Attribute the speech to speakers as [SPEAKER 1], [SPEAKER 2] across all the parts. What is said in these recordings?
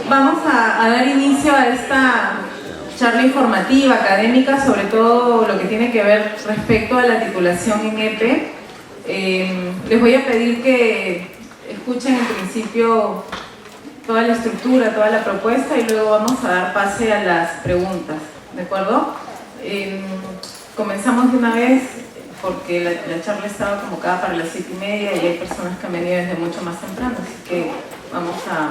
[SPEAKER 1] Vamos a dar inicio a esta charla informativa, académica, sobre todo lo que tiene que ver respecto a la titulación en EPE. Les voy a pedir que escuchen en principio toda la estructura, toda la propuesta y luego vamos a dar pase a las preguntas, ¿de acuerdo? Comenzamos de una vez porque la charla estaba convocada para las 7:30 y hay personas que han venido desde mucho más temprano, así que vamos a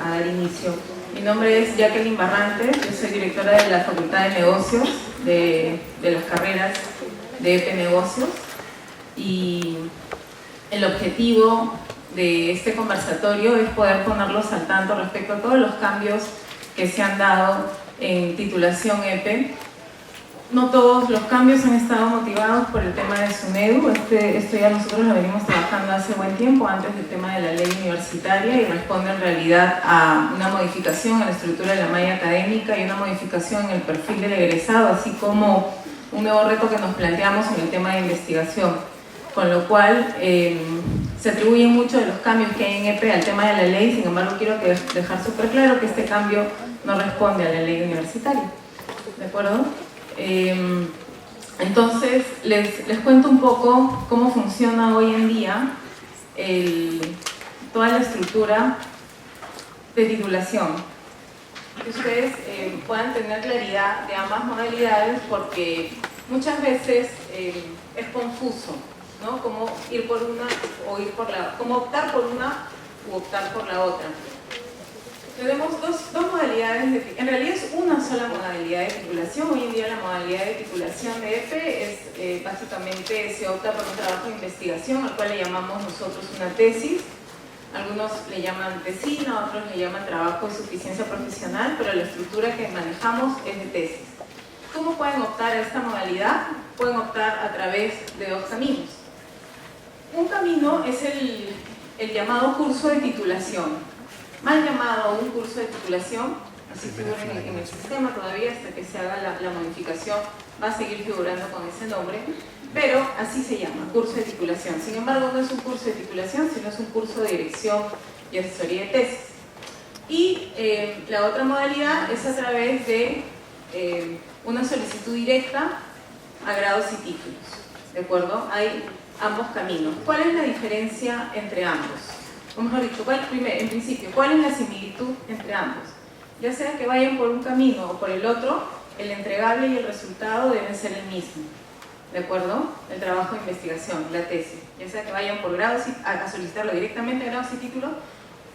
[SPEAKER 1] dar inicio. Mi nombre es Jacqueline Barrantes, yo soy directora de la Facultad de Negocios de las carreras de EPE Negocios, y el objetivo de este conversatorio es poder ponerlos al tanto respecto a todos los cambios que se han dado en titulación EPE. No todos los cambios han estado motivados por el tema de SUNEDU. Esto ya nosotros lo venimos trabajando hace buen tiempo, antes del tema de la ley universitaria, y responde en realidad a una modificación en la estructura de la malla académica y una modificación en el perfil del egresado, así como un nuevo reto que nos planteamos en el tema de investigación, con lo cual se atribuyen muchos de los cambios que hay en EPE al tema de la ley. Sin embargo, quiero dejar súper claro que este cambio no responde a la ley universitaria, ¿de acuerdo? Entonces, les cuento un poco cómo funciona hoy en día toda la estructura de titulación, que ustedes puedan tener claridad de ambas modalidades, porque muchas veces es confuso, ¿no? Cómo ir por una o ir por la, cómo optar por una u optar por la otra. Tenemos dos modalidades, en realidad es una sola modalidad de titulación. Hoy en día la modalidad de titulación de EPE es básicamente se opta por un trabajo de investigación, al cual le llamamos nosotros una tesis. Algunos le llaman tesina, otros le llaman trabajo de suficiencia profesional, pero la estructura que manejamos es de tesis. ¿Cómo pueden optar a esta modalidad? Pueden optar a través de dos caminos. Un camino es el llamado curso de titulación, mal llamado un curso de titulación, así figura en el sistema todavía hasta que se haga la modificación, va a seguir figurando con ese nombre, pero así se llama, curso de titulación. Sin embargo, no es un curso de titulación, sino es un curso de dirección y asesoría de tesis. Y la otra modalidad es a través de una solicitud directa a grados y títulos, ¿de acuerdo? Hay ambos caminos. ¿Cuál es la diferencia entre ambos? O mejor dicho, en principio, ¿cuál es la similitud entre ambos? Ya sea que vayan por un camino o por el otro, el entregable y el resultado deben ser el mismo, ¿de acuerdo? El trabajo de investigación, la tesis. Ya sea que vayan por grados a solicitarlo directamente a grados y títulos,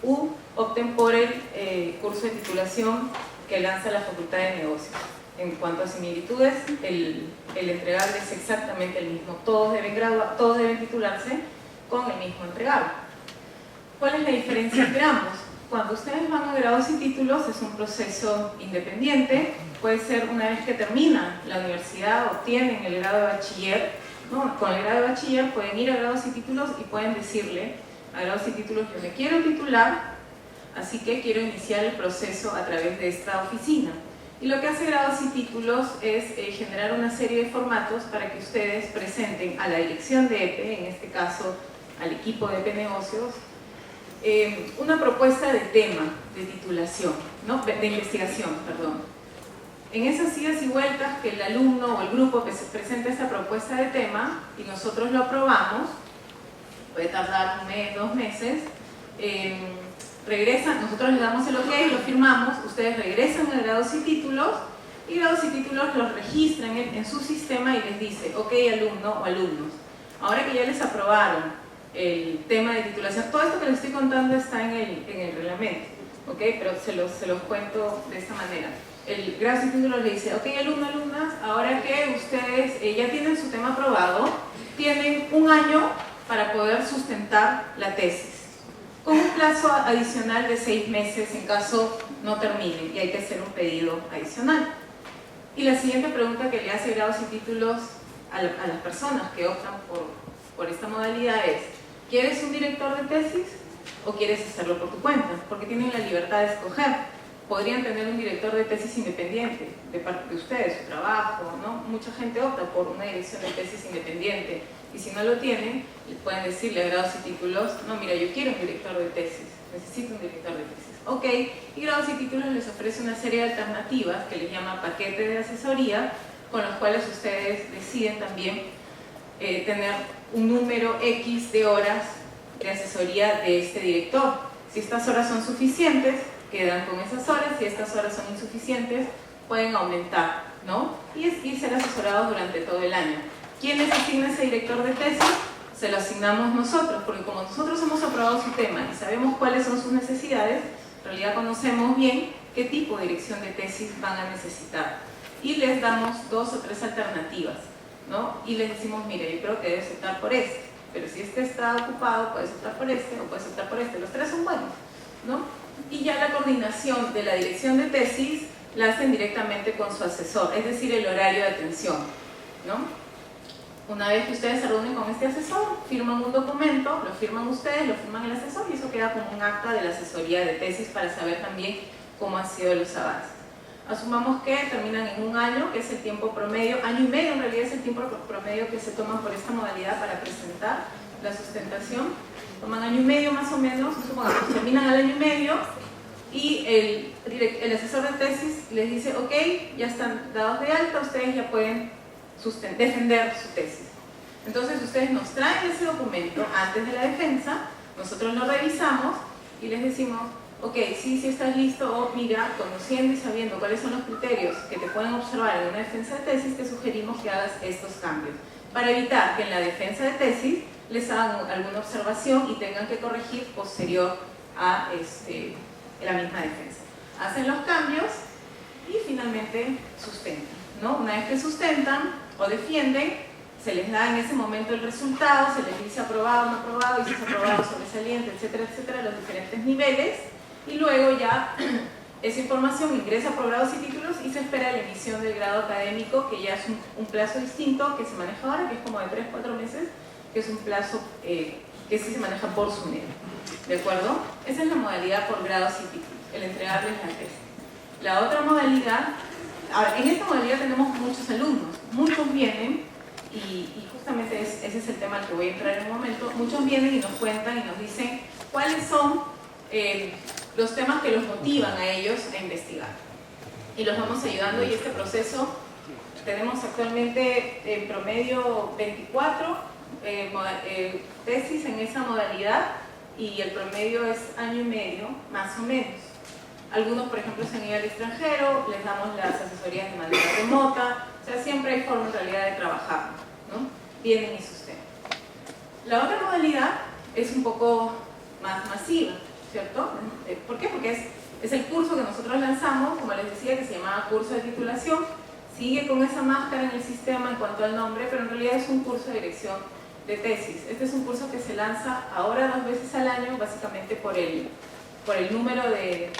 [SPEAKER 1] u opten por el curso de titulación que lanza la Facultad de Negocios. En cuanto a similitudes, el entregable es exactamente el mismo. Todos deben titularse con el mismo entregable. ¿Cuál es la diferencia entre ambos? Cuando ustedes van a grados y títulos es un proceso independiente, puede ser una vez que terminan la universidad, obtienen el grado de bachiller, ¿no? Con el grado de bachiller pueden ir a grados y títulos y pueden decirle a grados y títulos: yo me quiero titular, así que quiero iniciar el proceso a través de esta oficina. Y lo que hace grados y títulos es generar una serie de formatos para que ustedes presenten a la dirección de EPE, en este caso al equipo de EPE Negocios, una propuesta de tema de titulación, ¿no? de investigación, perdón. En esas idas y vueltas que el alumno o el grupo que se presenta esta propuesta de tema y nosotros lo aprobamos, puede tardar 1 mes, 2 meses, regresan, nosotros les damos el ok, lo firmamos, ustedes regresan a grados y títulos los registran en su sistema y les dice: ok, alumno o alumnos, ahora que ya les aprobaron el tema de titulación, todo esto que les estoy contando está en el reglamento, ¿ok? Pero se los cuento de esta manera. El grado y títulos le dice: ok, alumno, alumnas, ahora que ustedes ya tienen su tema aprobado, tienen 1 año para poder sustentar la tesis, con un plazo adicional de 6 meses en caso no terminen y hay que hacer un pedido adicional. Y la siguiente pregunta que le hace grados y títulos a las personas que optan por esta modalidad es: ¿quieres un director de tesis o quieres hacerlo por tu cuenta? Porque tienen la libertad de escoger. Podrían tener un director de tesis independiente de parte de ustedes, su trabajo, ¿no? mucha gente opta por una dirección de tesis independiente, y si no lo tienen, pueden decirle a grados y títulos, no, mira, yo quiero un director de tesis, necesito un director de tesis. Ok, y grados y títulos les ofrece una serie de alternativas que les llama paquete de asesoría, con los cuales ustedes deciden también tener un número X de horas de asesoría de este director. Si estas horas son suficientes, quedan con esas horas. Si estas horas son insuficientes, pueden aumentar, ¿no? Y ser asesorados durante todo el año. ¿Quién les asigna ese director de tesis? Se lo asignamos nosotros, porque como nosotros hemos aprobado su tema y sabemos cuáles son sus necesidades, en realidad conocemos bien qué tipo de dirección de tesis van a necesitar. Y les damos 2 o 3 alternativas, ¿no? Y les decimos, mire, yo creo que debes optar por este, pero si este está ocupado, puedes optar por este o puedes optar por este. Los 3 son buenos, ¿no? Y ya la coordinación de la dirección de tesis la hacen directamente con su asesor, es decir, el horario de atención, ¿no? Una vez que ustedes se reúnen con este asesor, firman un documento, lo firman ustedes, lo firman el asesor, y eso queda como un acta de la asesoría de tesis para saber también cómo han sido los avances. Asumamos que terminan en un año, que es el tiempo promedio, año y medio en realidad es el tiempo promedio que se toman por esta modalidad para presentar la sustentación. Toman año y medio más o menos, supongamos, terminan al año y medio, y el asesor de tesis les dice, ok, ya están dados de alta, ustedes ya pueden defender su tesis. Entonces ustedes nos traen ese documento antes de la defensa, nosotros lo revisamos y les decimos, ok, sí estás listo, o mira, conociendo y sabiendo cuáles son los criterios que te pueden observar en una defensa de tesis, te sugerimos que hagas estos cambios, para evitar que en la defensa de tesis les hagan alguna observación y tengan que corregir posterior a la misma defensa. Hacen los cambios y finalmente sustentan, ¿no? Una vez que sustentan o defienden, se les da en ese momento el resultado, se les dice aprobado, no aprobado, y si es aprobado, sobresaliente, etcétera, etcétera, los diferentes niveles, y luego ya esa información ingresa por grados y títulos y se espera la emisión del grado académico, que ya es un plazo distinto que se maneja ahora, que es como de 3-4 meses, que es un plazo que sí se maneja por SUNED, ¿de acuerdo? Esa es la modalidad por grados y títulos, el entregarles la tesis. La otra modalidad, en esta modalidad tenemos muchos alumnos, muchos vienen, y justamente ese es el tema al que voy a entrar en un momento. Muchos vienen y nos cuentan y nos dicen cuáles son los temas que los motivan a ellos a investigar, y los vamos ayudando. Y este proceso, tenemos actualmente en promedio 24 tesis en esa modalidad, y el promedio es año y medio más o menos. Algunos, por ejemplo, se han ido al extranjero, les damos las asesorías de manera remota, o sea, siempre hay forma en realidad de trabajar, ¿no? Vienen y sustentan. La otra modalidad es un poco más masiva, ¿cierto? ¿Por qué? Porque es el curso que nosotros lanzamos, como les decía, que se llamaba curso de titulación. Sigue con esa máscara en el sistema en cuanto al nombre, pero en realidad es un curso de dirección de tesis. Este es un curso que se lanza ahora 2 veces al año, básicamente por el número de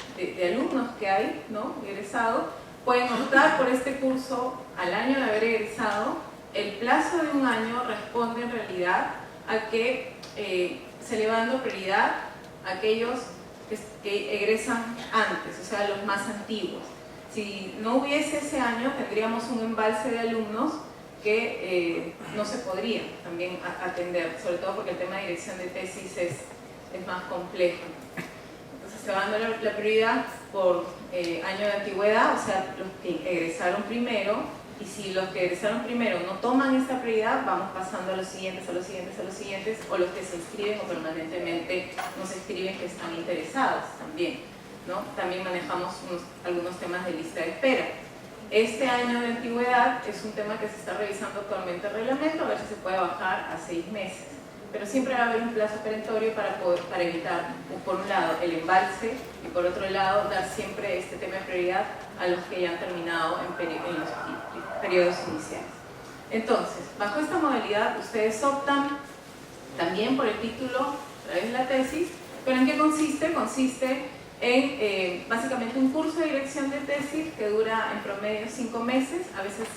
[SPEAKER 1] alumnos que hay, ¿no? Egresados. Pueden optar por este curso al año de haber egresado. El plazo de un año responde en realidad a que se le va dando prioridad a aquellos que egresan antes, o sea, los más antiguos. Si no hubiese ese año, tendríamos un embalse de alumnos que no se podría también atender, sobre todo porque el tema de dirección de tesis es más complejo. Entonces se va dando la prioridad por año de antigüedad, o sea, los que egresaron primero, y si los que egresaron primero no toman esta prioridad, vamos pasando a los siguientes, a los siguientes, a los siguientes, o los que se inscriben o permanentemente no se inscriben, que están interesados también, ¿no? También manejamos algunos temas de lista de espera. Este año de antigüedad es un tema que se está revisando actualmente el reglamento, a ver si se puede bajar a 6 meses. Pero siempre va a haber un plazo perentorio para evitar, por un lado, el embalse, y por otro lado, dar siempre este tema de prioridad a los que ya han terminado en los periodos iniciales. Entonces, bajo esta modalidad, ustedes optan también por el título a través de la tesis. ¿Pero en qué consiste? Consiste en básicamente un curso de dirección de tesis que dura en promedio 5 meses. A veces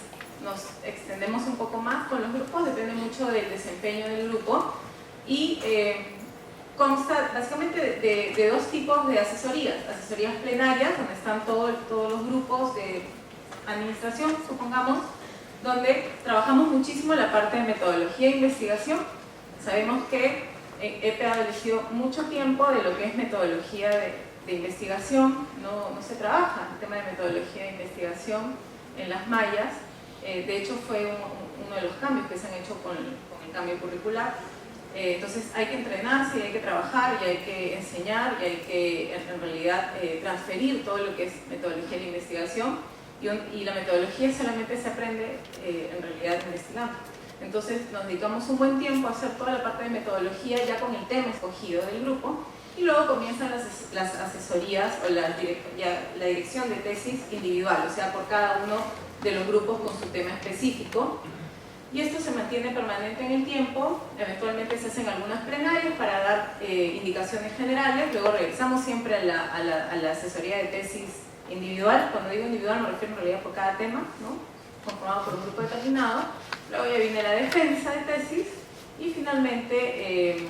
[SPEAKER 1] nos extendemos un poco más con los grupos, depende mucho del desempeño del grupo, y consta básicamente de 2 tipos de asesorías: asesorías plenarias, donde están todos los grupos de administración, supongamos, donde trabajamos muchísimo la parte de metodología e investigación. Sabemos que EPE ha adolecido mucho tiempo de lo que es metodología de investigación, no se trabaja el tema de metodología de investigación en las mallas. De hecho fue uno de los cambios que se han hecho con el cambio curricular. Entonces hay que entrenarse y hay que trabajar y hay que enseñar y hay que en realidad transferir todo lo que es metodología de investigación, y la metodología solamente se aprende en realidad investigando. Entonces nos dedicamos un buen tiempo a hacer toda la parte de metodología ya con el tema escogido del grupo, y luego comienzan las asesorías o la dirección de tesis individual, o sea, por cada uno de los grupos con su tema específico. Y esto se mantiene permanente en el tiempo. Eventualmente se hacen algunas plenarias para dar indicaciones generales, luego regresamos siempre a la asesoría de tesis individual. Cuando digo individual me refiero en realidad por cada tema, ¿no? Conformado por un grupo determinado. Luego ya viene la defensa de tesis y finalmente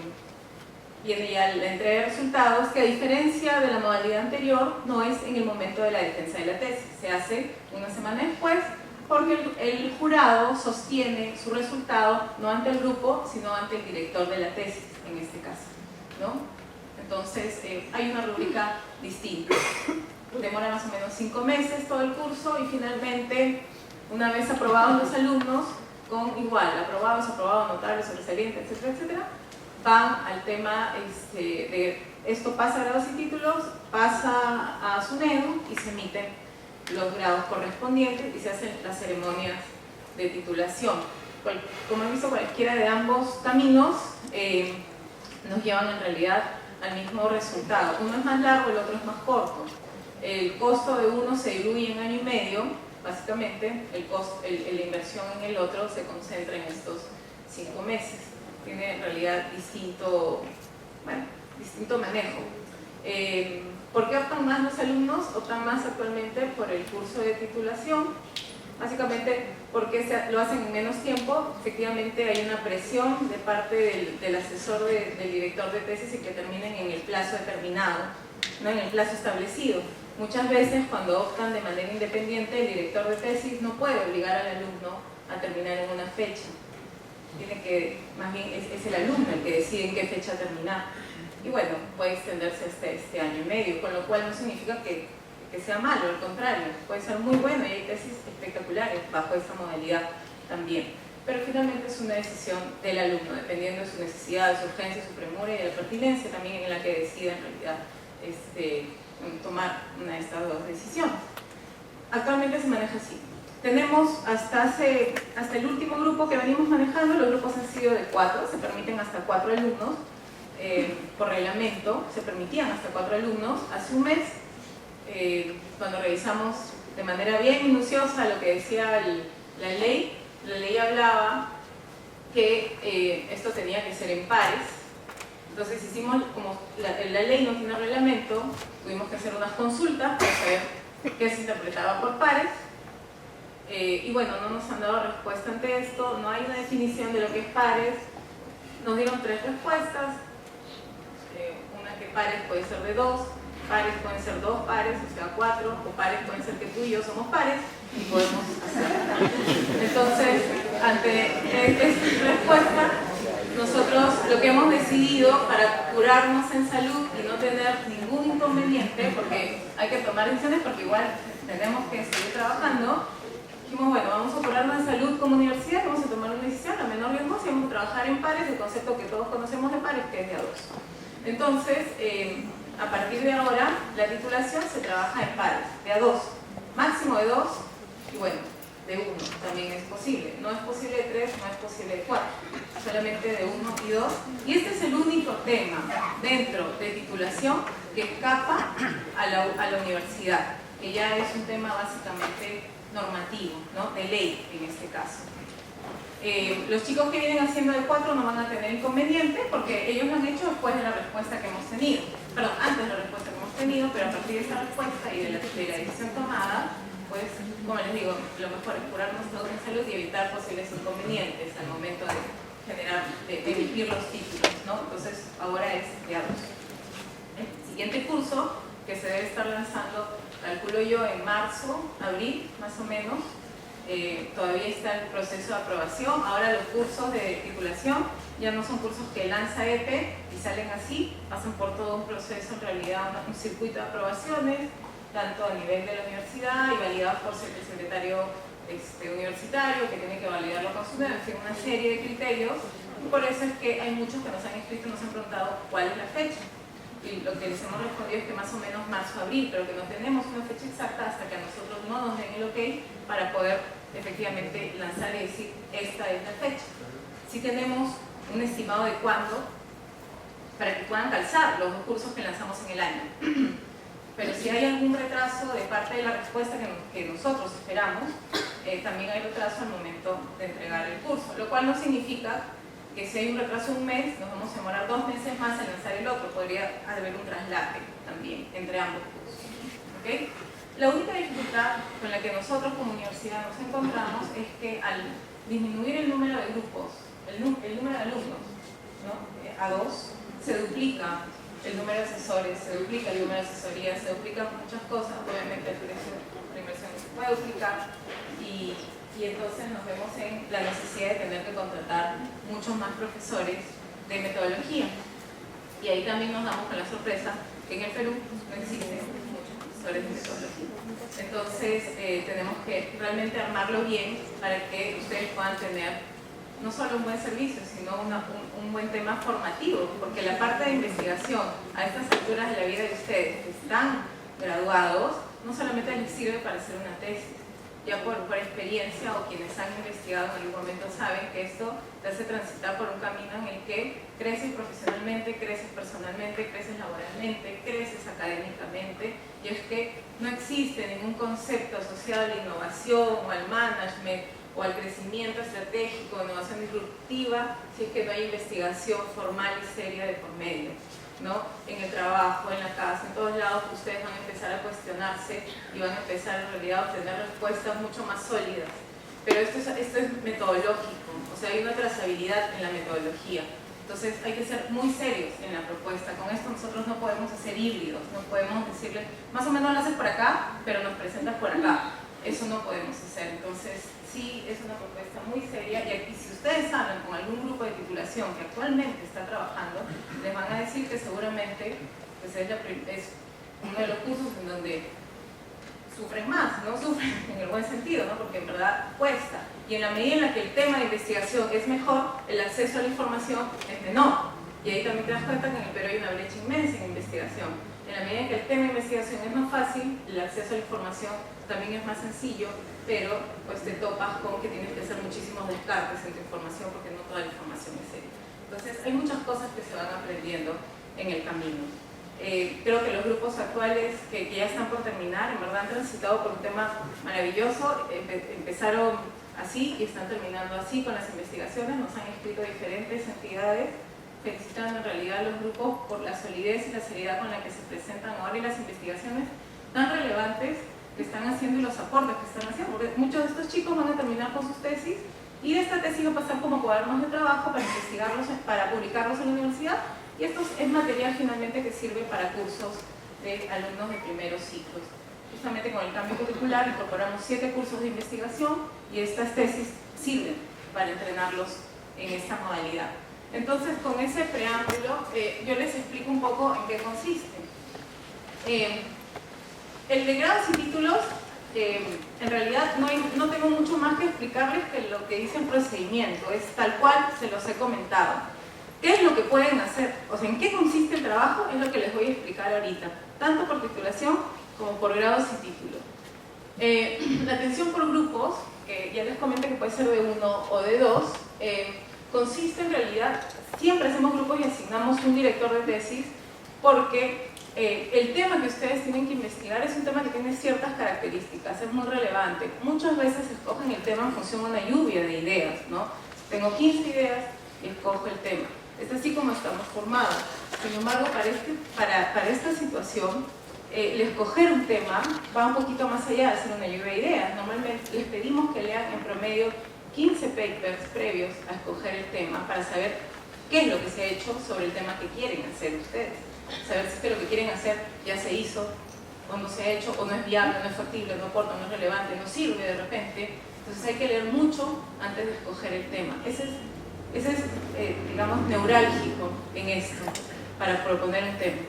[SPEAKER 1] viene ya la entrega de resultados, que a diferencia de la modalidad anterior no es en el momento de la defensa de la tesis, se hace una semana después, porque el jurado sostiene su resultado no ante el grupo, sino ante el director de la tesis, en este caso, ¿no? Entonces, hay una rúbrica distinta. Demora más o menos 5 meses todo el curso, y finalmente, una vez aprobados los alumnos, con igual, aprobados, notables, sobresalientes, etcétera, etcétera, van al tema de esto pasa a grados y títulos, pasa a SUNEDU y se emiten los grados correspondientes y se hacen las ceremonias de titulación. Como he visto, cualquiera de ambos caminos nos llevan en realidad al mismo resultado. Uno es más largo, el otro es más corto. El costo de uno se diluye en año y medio, básicamente. La inversión en el otro se concentra en estos 5 meses. Tiene en realidad distinto manejo. ¿Por qué optan más los alumnos? Optan más actualmente por el curso de titulación, básicamente porque lo hacen en menos tiempo. Efectivamente hay una presión de parte del asesor del director de tesis y que terminen en el plazo determinado, no en el plazo establecido. Muchas veces cuando optan de manera independiente, el director de tesis no puede obligar al alumno a terminar en una fecha. Más bien es el alumno el que decide en qué fecha terminar. Y bueno, puede extenderse hasta este año y medio, con lo cual no significa que sea malo, al contrario, puede ser muy bueno y hay tesis espectaculares bajo esta modalidad también. Pero finalmente es una decisión del alumno, dependiendo de su necesidad, de su urgencia, su premura y de la pertinencia también en la que decida en realidad tomar una de estas dos decisiones. Actualmente se maneja así. Tenemos hasta el último grupo que venimos manejando, los grupos han sido de 4, se permiten hasta 4 alumnos. Por reglamento se permitían hasta 4 alumnos. Hace un mes, cuando revisamos de manera bien minuciosa lo que decía la ley hablaba que esto tenía que ser en pares. Entonces hicimos, como la ley no tiene reglamento, tuvimos que hacer unas consultas para saber qué se interpretaba por pares. Y bueno, no nos han dado respuesta ante esto, no hay una definición de lo que es pares. Nos dieron 3 respuestas. Una que pares puede ser de 2, pares pueden ser 2 pares, o sea 4, o pares pueden ser que tú y yo somos pares y podemos hacer. Entonces, ante esta respuesta, nosotros lo que hemos decidido para curarnos en salud y no tener ningún inconveniente, porque hay que tomar decisiones porque igual tenemos que seguir trabajando, dijimos, bueno, vamos a curarnos en salud como universidad, vamos a tomar una decisión a menor riesgo y vamos a trabajar en pares, el concepto que todos conocemos de pares, que es de a 2. Entonces, a partir de ahora, la titulación se trabaja en pares, de a 2, máximo de 2, y bueno, de 1 también es posible. No es posible de 3, no es posible de 4, solamente de 1 y 2. Y este es el único tema dentro de titulación que escapa a la universidad, que ya es un tema básicamente normativo, ¿no? De ley en este caso. Los chicos que vienen haciendo de 4 no van a tener inconveniente porque ellos lo han hecho después de la respuesta que hemos tenido. Perdón, antes de la respuesta que hemos tenido, pero a partir de esa respuesta y de la decisión tomada, pues, como les digo, lo mejor es curarnos todos en salud y evitar posibles inconvenientes al momento de emitir los títulos, ¿no? Entonces, ahora es de a 2. El siguiente curso, que se debe estar lanzando, calculo yo, en marzo, abril, más o menos, todavía está el proceso de aprobación. Ahora los cursos de titulación ya no son cursos que lanza EPE y salen así, pasan por todo un proceso, en realidad un circuito de aprobaciones, tanto a nivel de la universidad y validados por el secretario universitario, que tiene que validarlo con su en fin, una serie de criterios. Y por eso es que hay muchos que nos han escrito y nos han preguntado cuál es la fecha. Y lo que les hemos respondido es que más o menos marzo-abril, pero que no tenemos una fecha exacta hasta que a nosotros no nos den el ok para poder efectivamente lanzar y decir esta es la fecha. Sí tenemos un estimado de cuándo para que puedan calzar los dos cursos que lanzamos en el año. Pero si hay algún retraso de parte de la respuesta que nosotros esperamos, también hay retraso al momento de entregar el curso, lo cual no significa que si hay un retraso de un mes, nos vamos a demorar 2 meses más en lanzar el otro. Podría haber un traslate también entre ambos cursos. ¿Okay? La única dificultad con la que nosotros como universidad nos encontramos es que al disminuir el número de grupos, el número de alumnos, ¿no? A 2, se duplica el número de asesores, se duplica el número de asesorías, se duplican muchas cosas. Obviamente el precio de la inversión se puede duplicar y entonces nos vemos en la necesidad de tener que contratar muchos más profesores de metodología. Y ahí también nos damos con la sorpresa que en el Perú no existen muchos profesores de metodología. Entonces tenemos que realmente armarlo bien para que ustedes puedan tener no solo un buen servicio, sino un buen tema formativo, porque la parte de investigación a estas alturas de la vida de ustedes que están graduados, no solamente les sirve para hacer una tesis, ya por experiencia o quienes han investigado en algún momento saben que esto te hace transitar por un camino en el que creces profesionalmente, creces personalmente, creces laboralmente, creces académicamente, y es que no existe ningún concepto asociado a la innovación o al management o al crecimiento estratégico, innovación disruptiva, si es que no hay investigación formal y seria de por medio, ¿no? En el trabajo, en la casa, en todos lados ustedes van a empezar a cuestionarse y van a empezar en realidad a obtener respuestas mucho más sólidas. Pero esto es metodológico, o sea, hay una trazabilidad en la metodología. Entonces hay que ser muy serios en la propuesta. Con esto nosotros no podemos hacer híbridos, no podemos decirle, más o menos lo haces por acá, pero nos presentas por acá. Eso no podemos hacer. Entonces sí es una propuesta muy seria, y si ustedes hablan con algún grupo de titulación que actualmente está trabajando, les van a decir que seguramente pues es uno de los cursos en donde sufren más, no sufren en el buen sentido, ¿no? Porque en verdad cuesta, y en la medida en la que el tema de investigación es mejor, el acceso a la información es menor, y ahí también te das cuenta que en el Perú hay una brecha inmensa en investigación. En la medida en que el tema de investigación es más fácil, el acceso a la información también es más sencillo, pero pues te topas con que tienes que hacer muchísimos descartes en tu información porque no toda la información es seria. Entonces hay muchas cosas que se van aprendiendo en el camino. Creo que los grupos actuales que ya están por terminar, en verdad han transitado por un tema maravilloso, empezaron así y están terminando así con las investigaciones, nos han escrito diferentes entidades felicitando en realidad a los grupos por la solidez y la seriedad con la que se presentan ahora y las investigaciones tan relevantes que están haciendo y los aportes que están haciendo, porque muchos de estos chicos van a terminar con sus tesis y de esta tesis va a pasar como cuadernos de trabajo para investigarlos, para publicarlos en la universidad, y esto es material finalmente que sirve para cursos de alumnos de primeros ciclos. Justamente con el cambio curricular incorporamos 7 cursos de investigación y estas tesis sirven para entrenarlos en esta modalidad. Entonces, con ese preámbulo, yo les explico un poco en qué consiste. El de grados y títulos, en realidad no tengo mucho más que explicarles que lo que dice el procedimiento, es tal cual se los he comentado. ¿Qué es lo que pueden hacer? O sea, ¿en qué consiste el trabajo? Es lo que les voy a explicar ahorita, tanto por titulación como por grados y títulos. La atención por grupos, que ya les comenté que puede ser de 1 o de 2, consiste en realidad, siempre hacemos grupos y asignamos un director de tesis porque el tema que ustedes tienen que investigar es un tema que tiene ciertas características, es muy relevante. Muchas veces escogen el tema en función de una lluvia de ideas, ¿no? Tengo 15 ideas y escojo el tema. Es así como estamos formados. Sin embargo, para esta situación, el escoger un tema va un poquito más allá de hacer una lluvia de ideas. Normalmente les pedimos que lean en promedio 15 papers previos a escoger el tema para saber qué es lo que se ha hecho sobre el tema que quieren hacer ustedes. Saber si es que lo que quieren hacer ya se hizo o no se ha hecho, o no es viable, no es factible, no aporta, no es relevante, no sirve de repente. Entonces hay que leer mucho antes de escoger el tema. Ese es digamos, neurálgico en esto, para proponer un tema.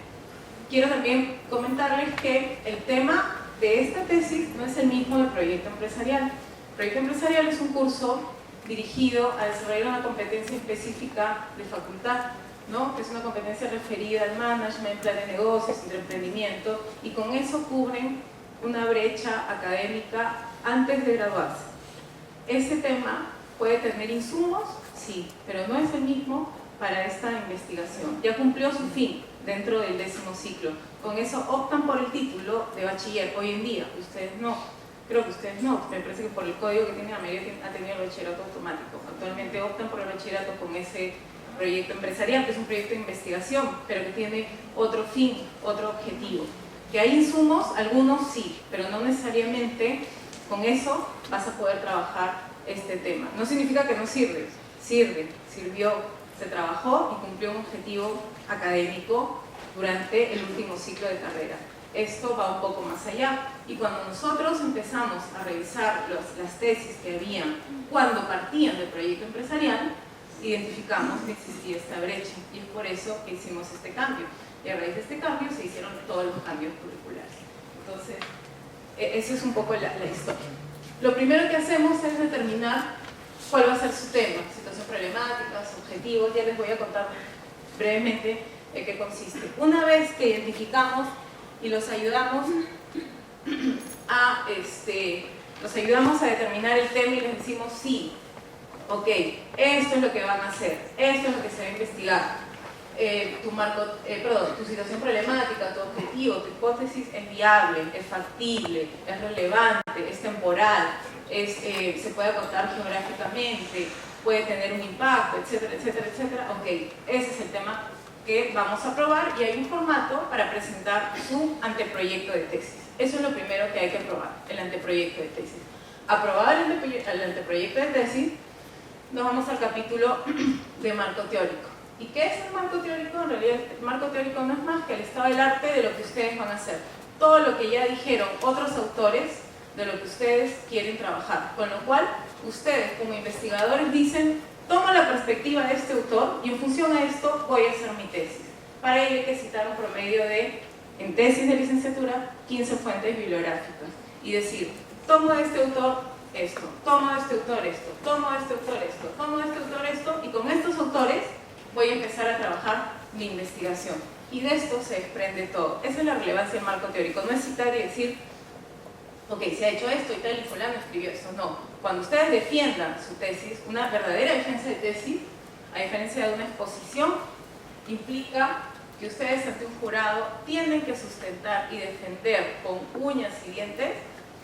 [SPEAKER 1] Quiero también comentarles que el tema de esta tesis no es el mismo del proyecto empresarial. El proyecto empresarial es un curso dirigido a desarrollar una competencia específica de facultad, ¿no? Es una competencia referida al management, plan de negocios, emprendimiento, y con eso cubren una brecha académica antes de graduarse. Este tema puede tener insumos, sí, pero no es el mismo para esta investigación. Ya cumplió su fin dentro del 10º ciclo. Con eso optan por el título de bachiller. Hoy en día, ustedes no. Creo que ustedes no. Me parece que por el código que tiene la mayoría ha tenido el bachillerato automático. Actualmente optan por el bachillerato con ese proyecto empresarial, que es un proyecto de investigación, pero que tiene otro fin, otro objetivo. Que hay insumos, algunos sí, pero no necesariamente con eso vas a poder trabajar este tema. No significa que no sirve, sirvió, se trabajó y cumplió un objetivo académico durante el último ciclo de carrera. Esto va un poco más allá, y cuando nosotros empezamos a revisar las tesis que habían cuando partían del proyecto empresarial, identificamos que existía esta brecha, y es por eso que hicimos este cambio, y a raíz de este cambio se hicieron todos los cambios curriculares. Entonces, esa es un poco la historia. Lo primero que hacemos es determinar cuál va a ser su tema, situación problemática, sus objetivos. Ya les voy a contar brevemente en qué consiste. Una vez que identificamos y los ayudamos a determinar el tema y les decimos sí, ok, esto es lo que van a hacer, esto es lo que se va a investigar, tu situación problemática, tu objetivo, tu hipótesis es viable, es factible, es relevante, es temporal, se puede acotar geográficamente, puede tener un impacto, etcétera, etcétera, etcétera. Ok, ese es el tema que vamos a probar, y hay un formato para presentar su anteproyecto de tesis. Eso es lo primero que hay que probar, el anteproyecto de tesis. Aprobado el anteproyecto de tesis, nos vamos al capítulo de marco teórico. ¿Y qué es el marco teórico? En realidad el marco teórico no es más que el estado del arte de lo que ustedes van a hacer. Todo lo que ya dijeron otros autores de lo que ustedes quieren trabajar. Con lo cual, ustedes como investigadores dicen, tomo la perspectiva de este autor y en función a esto voy a hacer mi tesis. Para ello hay que citar un promedio de, en tesis de licenciatura, 15 fuentes bibliográficas. Y decir, tomo de este autor esto, tomo de este autor esto, tomo de este autor esto, tomo de este autor esto, y con estos autores voy a empezar a trabajar mi investigación. Y de esto se desprende todo. Esa es la relevancia del marco teórico. No es citar y decir, ok, se ha hecho esto y tal, y fulano escribió esto. No. Cuando ustedes defiendan su tesis, una verdadera defensa de tesis, a diferencia de una exposición, implica que ustedes ante un jurado tienen que sustentar y defender con uñas y dientes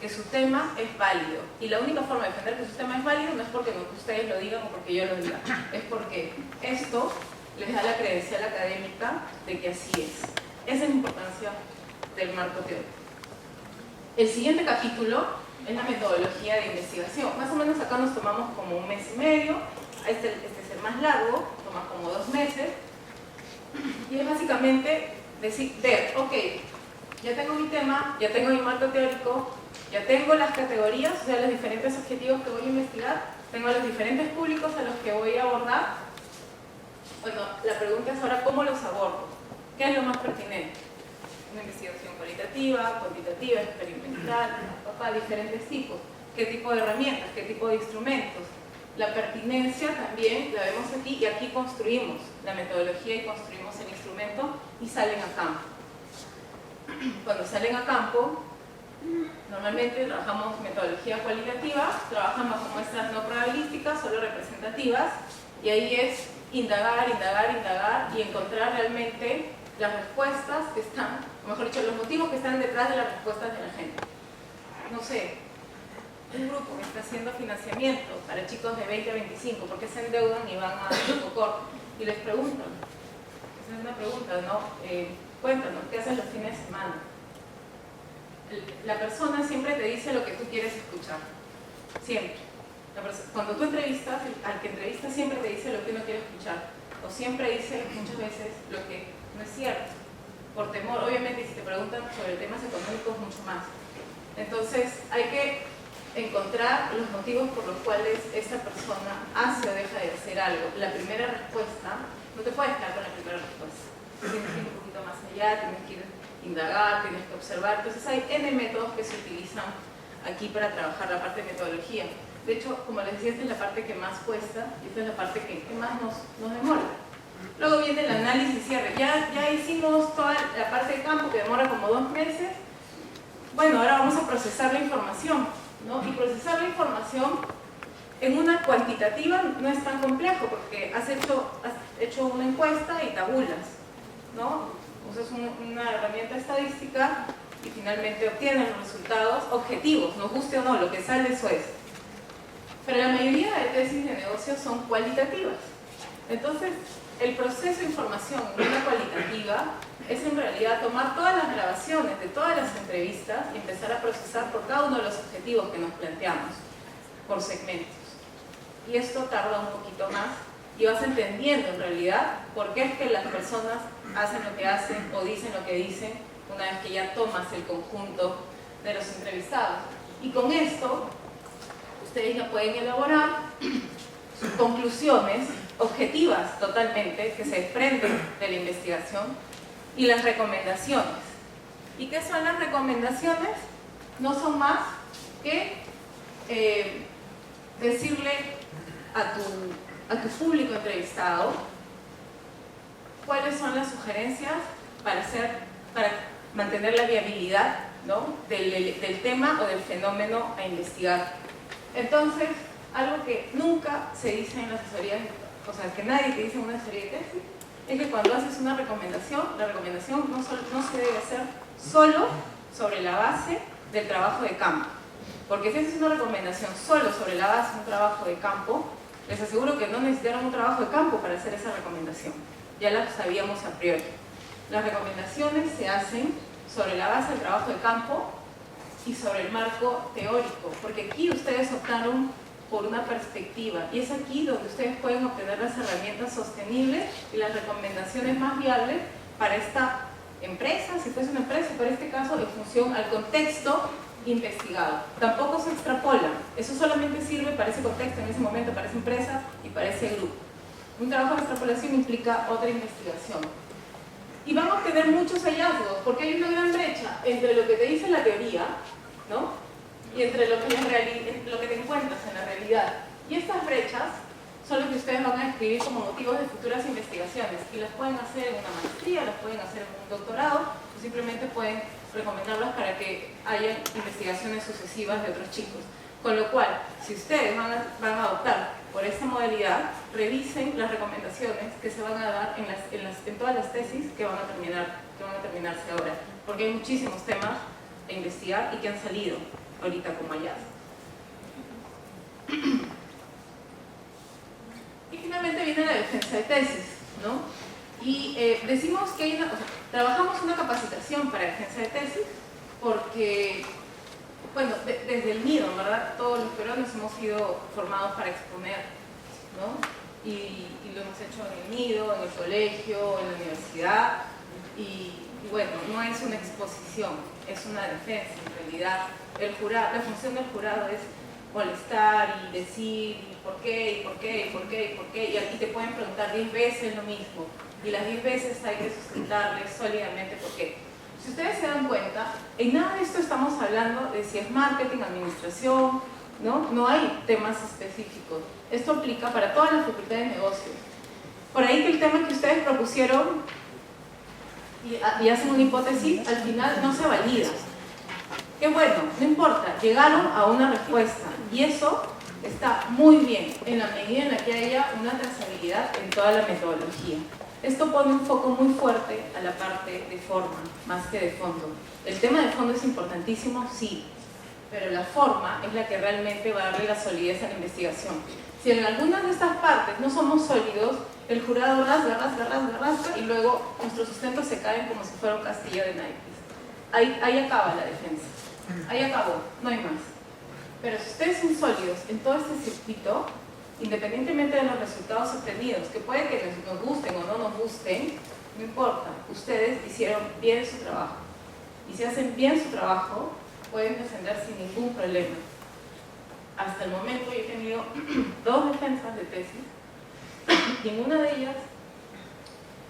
[SPEAKER 1] que su tema es válido. Y la única forma de defender que su tema es válido no es porque ustedes lo digan o porque yo lo diga, es porque esto les da la credencial académica de que así es. Esa es la importancia del marco teórico. El siguiente capítulo es la metodología de investigación. Más o menos acá nos tomamos como 1 mes y medio, este es el más largo, toma como 2 meses, y es básicamente decir, ok, ya tengo mi tema, ya tengo mi marco teórico, ya tengo las categorías, o sea, los diferentes objetivos que voy a investigar, tengo los diferentes públicos a los que voy a abordar. Bueno, la pregunta es ahora, ¿cómo los abordo? ¿Qué es lo más pertinente? Una investigación cualitativa, cuantitativa, experimental, diferentes tipos. ¿Qué tipo de herramientas? ¿Qué tipo de instrumentos? La pertinencia también la vemos aquí, y aquí construimos la metodología y construimos el instrumento y salen a campo. Cuando salen a campo, normalmente trabajamos metodología cualitativa, trabajan bajo muestras no probabilísticas, solo representativas, y ahí es indagar, indagar, indagar y encontrar realmente las respuestas que están, o mejor dicho, los motivos que están detrás de las respuestas de la gente. No sé, un grupo que está haciendo financiamiento para chicos de 20 a 25, ¿por qué se endeudan y van a Cocor? Y les preguntan, esa es una pregunta, ¿no? Cuéntanos, ¿qué hacen los fines de semana? La persona siempre te dice lo que tú quieres escuchar, siempre. Cuando tú entrevistas, al que entrevistas siempre te dice lo que uno quiere escuchar, o siempre dice muchas veces lo que no es cierto, por temor. Obviamente, si te preguntan sobre temas económicos, mucho más. Entonces, hay que encontrar los motivos por los cuales esta persona hace o deja de hacer algo. La primera respuesta, no te puedes quedar con la primera respuesta. Tienes que ir un poquito más allá, tienes que ir a indagar, tienes que observar. Entonces hay N métodos que se utilizan aquí para trabajar la parte de metodología. De hecho, como les decía, esta es la parte que más cuesta y esta es la parte que más nos demora. Luego viene el análisis y cierre. Ya hicimos toda la parte de campo que demora como 2 meses. Bueno, ahora vamos a procesar la información, ¿no? Y procesar la información en una cuantitativa no es tan complejo porque has hecho una encuesta y tabulas, ¿no? Usas una herramienta estadística y finalmente obtienes los resultados objetivos, nos guste o no, lo que sale eso es. Pero la mayoría de tesis de negocios son cualitativas. Entonces, el proceso de información en una cualitativa es en realidad tomar todas las grabaciones de todas las entrevistas y empezar a procesar por cada uno de los objetivos que nos planteamos, por segmentos. Y esto tarda un poquito más y vas entendiendo en realidad por qué es que las personas hacen lo que hacen o dicen lo que dicen una vez que ya tomas el conjunto de los entrevistados. Y con esto, ustedes ya pueden elaborar sus conclusiones objetivas totalmente que se desprenden de la investigación y las recomendaciones. ¿Y qué son las recomendaciones? No son más que decirle a tu público entrevistado cuáles son las sugerencias para mantener la viabilidad, ¿no? del tema o del fenómeno a investigar. Entonces, algo que nunca se dice en la asesoría, o sea, que nadie te dice en una asesoría de tesis, es que cuando haces una recomendación, la recomendación no se debe hacer solo sobre la base del trabajo de campo. Porque si haces una recomendación solo sobre la base de un trabajo de campo, les aseguro que no necesitaron un trabajo de campo para hacer esa recomendación. Ya la sabíamos a priori. Las recomendaciones se hacen sobre la base del trabajo de campo y sobre el marco teórico, porque aquí ustedes optaron por una perspectiva y es aquí donde ustedes pueden obtener las herramientas sostenibles y las recomendaciones más viables para esta empresa, si fuese una empresa, para este caso en función al contexto investigado. Tampoco se extrapola, eso solamente sirve para ese contexto en ese momento, para esa empresa y para ese grupo. Un trabajo de extrapolación implica otra investigación. Y van a obtener muchos hallazgos, porque hay una gran brecha entre lo que te dice la teoría, ¿no? Y entre lo que te encuentras en la realidad. Y estas brechas son lo que ustedes van a escribir como motivos de futuras investigaciones. Y las pueden hacer en una maestría, las pueden hacer en un doctorado, o simplemente pueden recomendarlas para que haya investigaciones sucesivas de otros chicos. Con lo cual, si ustedes van a optar por esta modalidad, revisen las recomendaciones que se van a dar en todas las tesis que van a terminarse ahora. Porque hay muchísimos temas a investigar y que han salido ahorita como hallazgo. Y finalmente viene la defensa de tesis, ¿no? Y decimos que trabajamos una capacitación para defensa de tesis porque, bueno, desde el nido, ¿verdad? Todos los peruanos hemos sido formados para exponer, ¿no? Y lo hemos hecho en el nido, en el colegio, en la universidad y bueno, no es una exposición, es una defensa en realidad. La función del jurado es molestar y decir y por qué, y por qué, y por qué, y por qué, y aquí te pueden preguntar 10 veces lo mismo, y las 10 veces hay que sustentarles sólidamente por qué. Si ustedes se dan cuenta, en nada de esto estamos hablando de si es marketing, administración, no hay temas específicos. Esto aplica para toda la facultad de negocios. Por ahí que el tema que ustedes propusieron y hacen una hipótesis, al final no se valida. Qué bueno, no importa, llegaron a una respuesta y eso está muy bien en la medida en la que haya una trazabilidad en toda la metodología. Esto pone un foco muy fuerte a la parte de forma, más que de fondo. El tema de fondo es importantísimo, sí, pero la forma es la que realmente va a darle la solidez a la investigación. Si en algunas de estas partes no somos sólidos, el jurado rasga y luego nuestros sustentos se caen como si fuera un castillo de naipes. Ahí acaba la defensa. Ahí acabó, no hay más. Pero si ustedes son sólidos en todo este circuito, independientemente de los resultados obtenidos, que puede que nos gusten o no nos gusten, no importa, ustedes hicieron bien su trabajo. Y si hacen bien su trabajo, pueden defender sin ningún problema. hasta el momento yo he tenido 2 defensas de tesis, ninguna de ellas,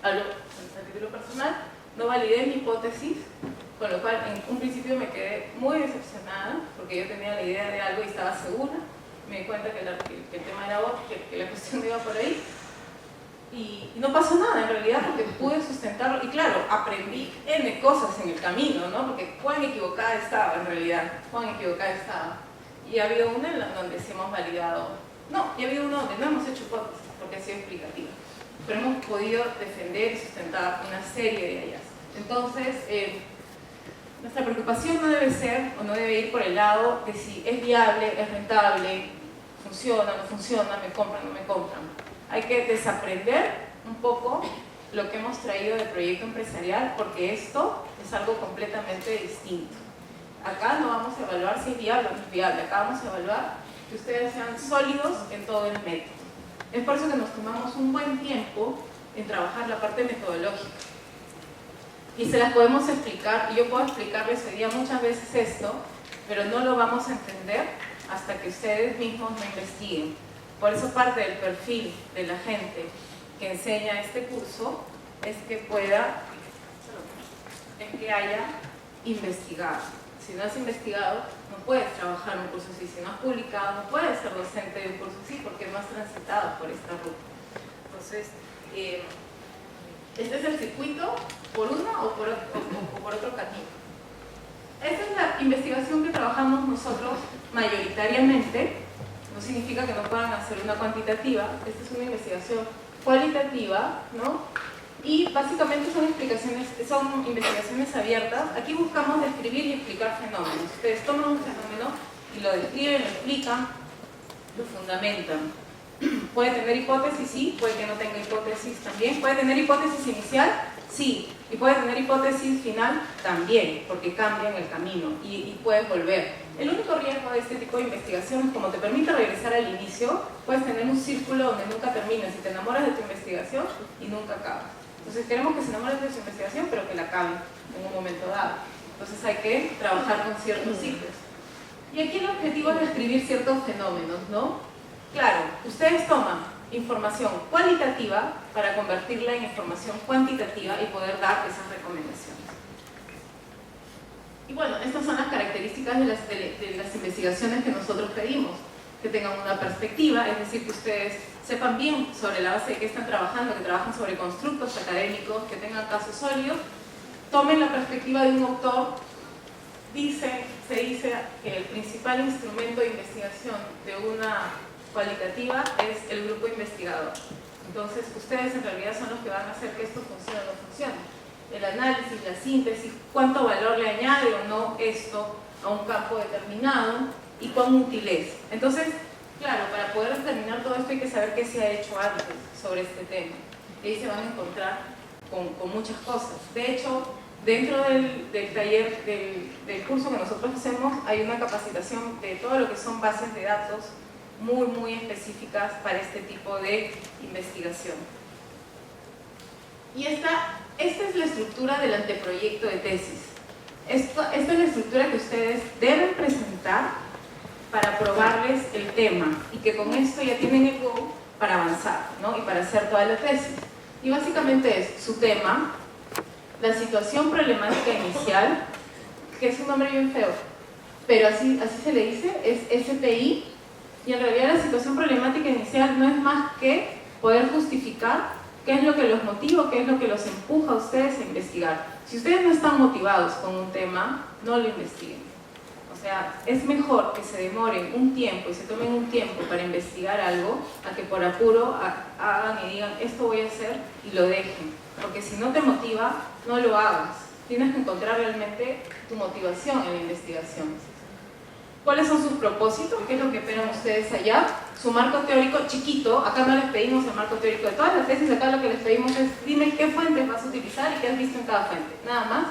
[SPEAKER 1] a título personal, no validé mi hipótesis, con lo cual en un principio me quedé muy decepcionada, porque yo tenía la idea de algo y estaba segura, me di cuenta que el tema era otro, que la cuestión iba por ahí, y no pasó nada en realidad, porque pude sustentarlo, y claro, aprendí N cosas en el camino, ¿no? Porque cuán equivocada estaba en realidad, cuán equivocada estaba. Y ha habido una en donde sí hemos validado, no, y ha habido una donde no hemos hecho hipótesis, porque ha sido explicativa, pero hemos podido defender y sustentar una serie de ellas. Entonces, nuestra preocupación no debe ser, o no debe ir por el lado de si es viable, es rentable, funciona, no funciona, me compran, no me compran. Hay que desaprender un poco lo que hemos traído del proyecto empresarial, porque esto es algo completamente distinto. Acá no vamos a evaluar si es viable o no es viable, acá vamos a evaluar que ustedes sean sólidos en todo el método. Es por eso que nos tomamos un buen tiempo en trabajar la parte metodológica. Y se las podemos explicar, y yo puedo explicarles hoy día muchas veces esto, pero no lo vamos a entender hasta que ustedes mismos lo investiguen. Por eso parte del perfil de la gente que enseña este curso es que haya investigado. Si no has investigado, no puedes trabajar en un curso así. Si no has publicado, no puedes ser docente de un curso así porque no has transitado por esta ruta. Entonces, este es el circuito por uno o por otro camino. Esta es la investigación que trabajamos nosotros mayoritariamente. No significa que no puedan hacer una cuantitativa. Esta es una investigación cualitativa, ¿no? Y básicamente son investigaciones abiertas. Aquí buscamos describir y explicar fenómenos. Ustedes toman un fenómeno y lo describen, lo explican, lo fundamentan. Puede tener hipótesis, sí, puede que no tenga hipótesis también. Puede tener hipótesis inicial, sí, y puede tener hipótesis final también, porque cambia en el camino y puedes volver. El único riesgo de este tipo de investigación es como te permite regresar al inicio, puedes tener un círculo donde nunca terminas y te enamoras de tu investigación y nunca acabas. Entonces queremos que se enamoren de su investigación, pero que la acaben en un momento dado. Entonces hay que trabajar con ciertos ciclos. Y aquí el objetivo es describir ciertos fenómenos, ¿no? Claro, ustedes toman información cualitativa para convertirla en información cuantitativa y poder dar esas recomendaciones. Y bueno, estas son las características de las investigaciones que nosotros pedimos. Que tengan una perspectiva, es decir, que ustedes sepan bien sobre la base de qué están trabajando, que trabajen sobre constructos académicos, que tengan casos sólidos, tomen la perspectiva de un autor. Se dice que el principal instrumento de investigación de una cualitativa es el grupo investigador. Entonces, ustedes en realidad son los que van a hacer que esto funcione o no funcione. El análisis, la síntesis, cuánto valor le añade o no esto a un campo determinado y cuán útil es. Entonces, claro, para poder determinar todo esto hay que saber qué se ha hecho antes sobre este tema. Y ahí se van a encontrar con muchas cosas. De hecho, dentro del taller, del curso que nosotros hacemos, hay una capacitación de todo lo que son bases de datos muy específicas para este tipo de investigación. Y esta es la estructura del anteproyecto de tesis. Esta es la estructura que ustedes deben presentar para probarles el tema y que con esto ya tienen el go para avanzar, ¿no? Y para hacer toda la tesis. Y básicamente es su tema, la situación problemática inicial, que es un nombre bien feo, pero así se le dice, es SPI, y en realidad la situación problemática inicial no es más que poder justificar qué es lo que los motiva, qué es lo que los empuja a ustedes a investigar. Si ustedes no están motivados con un tema, no lo investiguen. O sea, es mejor que se demoren un tiempo y se tomen un tiempo para investigar algo, a que por apuro hagan y digan, esto voy a hacer, y lo dejen. Porque si no te motiva, no lo hagas. Tienes que encontrar realmente tu motivación en la investigación. ¿Cuáles son sus propósitos? ¿Qué es lo que esperan ustedes allá? Su marco teórico chiquito, acá no les pedimos el marco teórico de todas las tesis, acá lo que les pedimos es dime qué fuentes vas a utilizar y qué has visto en cada fuente, nada más.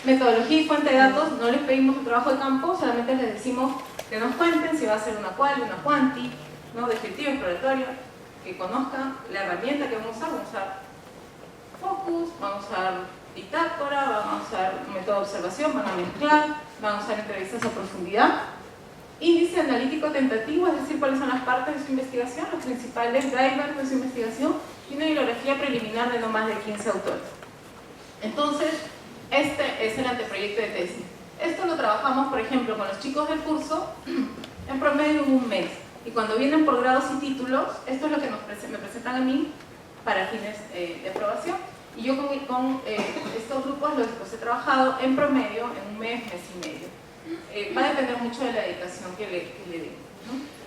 [SPEAKER 1] Metodología y fuente de datos, no les pedimos un trabajo de campo, solamente les decimos que nos cuenten si va a ser una quali, una quanti, ¿no? Descriptivo, exploratorio, que conozcan la herramienta que vamos a usar Focus, vamos a usar bitácora, vamos a usar método de observación, van a mezclar, van a usar entrevistas a profundidad. índice analítico tentativo, es decir, cuáles son las partes de su investigación, los principales drivers de su investigación, y una bibliografía preliminar de no más de 15 autores. Entonces, este es el anteproyecto de tesis. Esto lo trabajamos, por ejemplo, con los chicos del curso en promedio en un mes. Y cuando vienen por grados y títulos, esto es lo que me presentan a mí para fines de aprobación. Y yo con estos grupos los he trabajado en promedio en un mes, mes y medio. Va a depender mucho de la dedicación que le den, ¿no?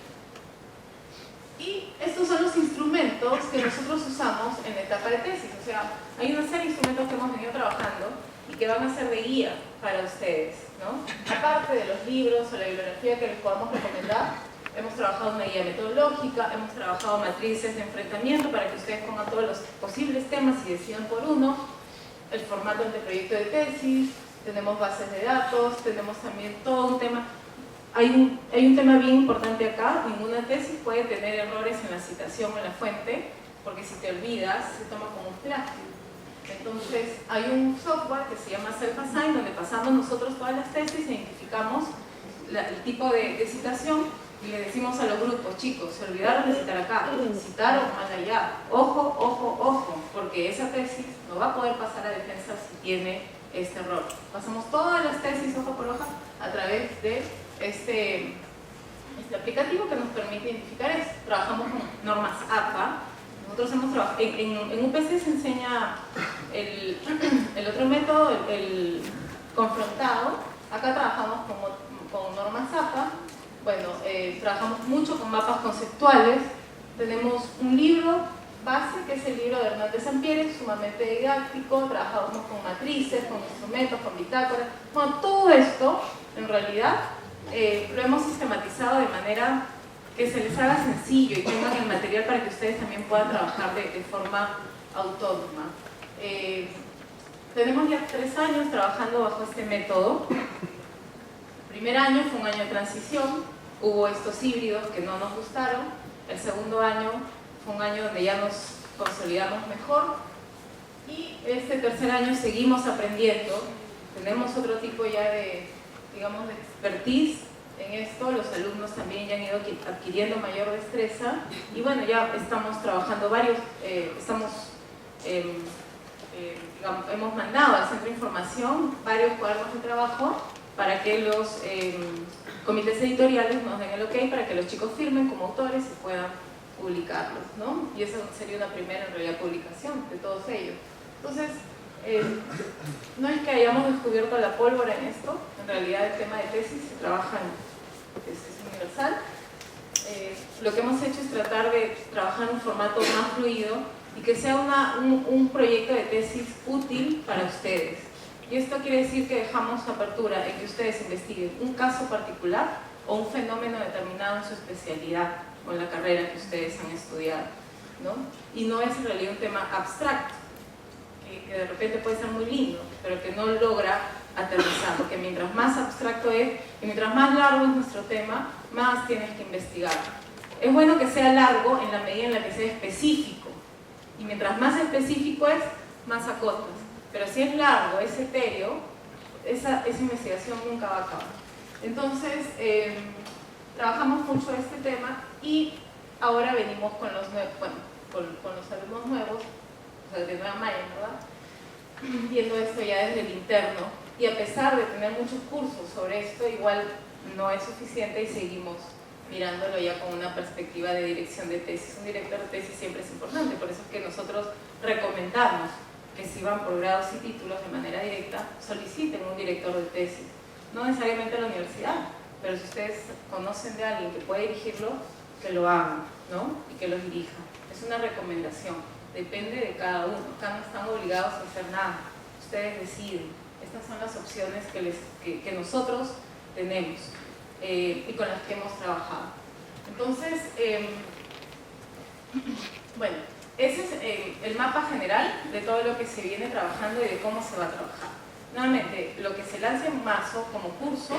[SPEAKER 1] Y estos son los instrumentos que nosotros usamos en la etapa de tesis. O sea, hay una serie de instrumentos que hemos venido trabajando y que van a ser de guía para ustedes, ¿no? Aparte de los libros o la bibliografía que les podamos recomendar, hemos trabajado una guía metodológica, hemos trabajado matrices de enfrentamiento para que ustedes pongan todos los posibles temas y decidan por uno, el formato del proyecto de tesis, tenemos bases de datos, tenemos también todo un tema. Hay un tema bien importante acá: ninguna tesis puede tener errores en la citación o en la fuente, porque si te olvidas, se toma como un plagio. Entonces, hay un software que se llama Self-Assign, donde pasamos nosotros todas las tesis, identificamos el tipo de citación y le decimos a los grupos: chicos, se olvidaron de citar acá, citaron mal allá, ojo, ojo, ojo, porque esa tesis no va a poder pasar a defensa si tiene este error. Pasamos todas las tesis hoja por hoja a través de este aplicativo que nos permite identificar esto. Trabajamos con normas APA. Nosotros hemos trabajado, en UPC se enseña el otro método, el confrontado. Acá trabajamos con normas APA. Bueno, trabajamos mucho con mapas conceptuales. Tenemos un libro base, que es el libro de Hernández Sampieri, sumamente didáctico. Trabajamos con matrices, con instrumentos, con bitácoras. Bueno, todo esto, en realidad, lo hemos sistematizado de manera que se les haga sencillo y tengan el material para que ustedes también puedan trabajar de forma autónoma. Tenemos ya 3 años trabajando bajo este método. El primer año fue un año de transición, hubo estos híbridos que no nos gustaron. El segundo año fue un año donde ya nos consolidamos mejor, y este tercer año seguimos aprendiendo. Tenemos otro tipo ya de, digamos, de expertise en esto. Los alumnos también ya han ido adquiriendo mayor destreza, y bueno, ya estamos trabajando digamos, hemos mandado al centro de información varios cuadernos de trabajo para que los comités editoriales nos den el ok para que los chicos firmen como autores y puedan publicarlos, ¿no? Y esa sería una primera, en realidad, publicación de todos ellos. Entonces, no es que hayamos descubierto la pólvora en esto. En realidad el tema de tesis se trabaja es universal. Lo que hemos hecho es tratar de trabajar en un formato más fluido y que sea un proyecto de tesis útil para ustedes. Y esto quiere decir que dejamos apertura en que ustedes investiguen un caso particular o un fenómeno determinado en su especialidad o en la carrera que ustedes han estudiado, ¿no? Y no es en realidad un tema abstracto, que de repente puede ser muy lindo, pero que no logra aterrizar, porque mientras más abstracto es y mientras más largo es nuestro tema, más tienes que investigar. Es bueno que sea largo en la medida en la que sea específico, y mientras más específico es, más acotas. Pero si es largo, es etéreo, esa investigación nunca va a acabar. Entonces, trabajamos mucho este tema, y ahora venimos con los alumnos nuevos, o sea, de Nueva Maya, ¿verdad? Viendo esto ya desde el interno, y a pesar de tener muchos cursos sobre esto, igual no es suficiente y seguimos mirándolo ya con una perspectiva de dirección de tesis. Un director de tesis siempre es importante, por eso es que nosotros recomendamos que si van por grados y títulos de manera directa, soliciten un director de tesis. No necesariamente a la universidad, pero si ustedes conocen de alguien que puede dirigirlo, que lo hagan, ¿no? Y que los dirija. Es una recomendación, depende de cada uno. Acá no están obligados a hacer nada, ustedes deciden. Estas son las opciones que nosotros tenemos y con las que hemos trabajado. Entonces, bueno, ese es el mapa general de todo lo que se viene trabajando y de cómo se va a trabajar. Nuevamente, lo que se lanza en marzo como curso,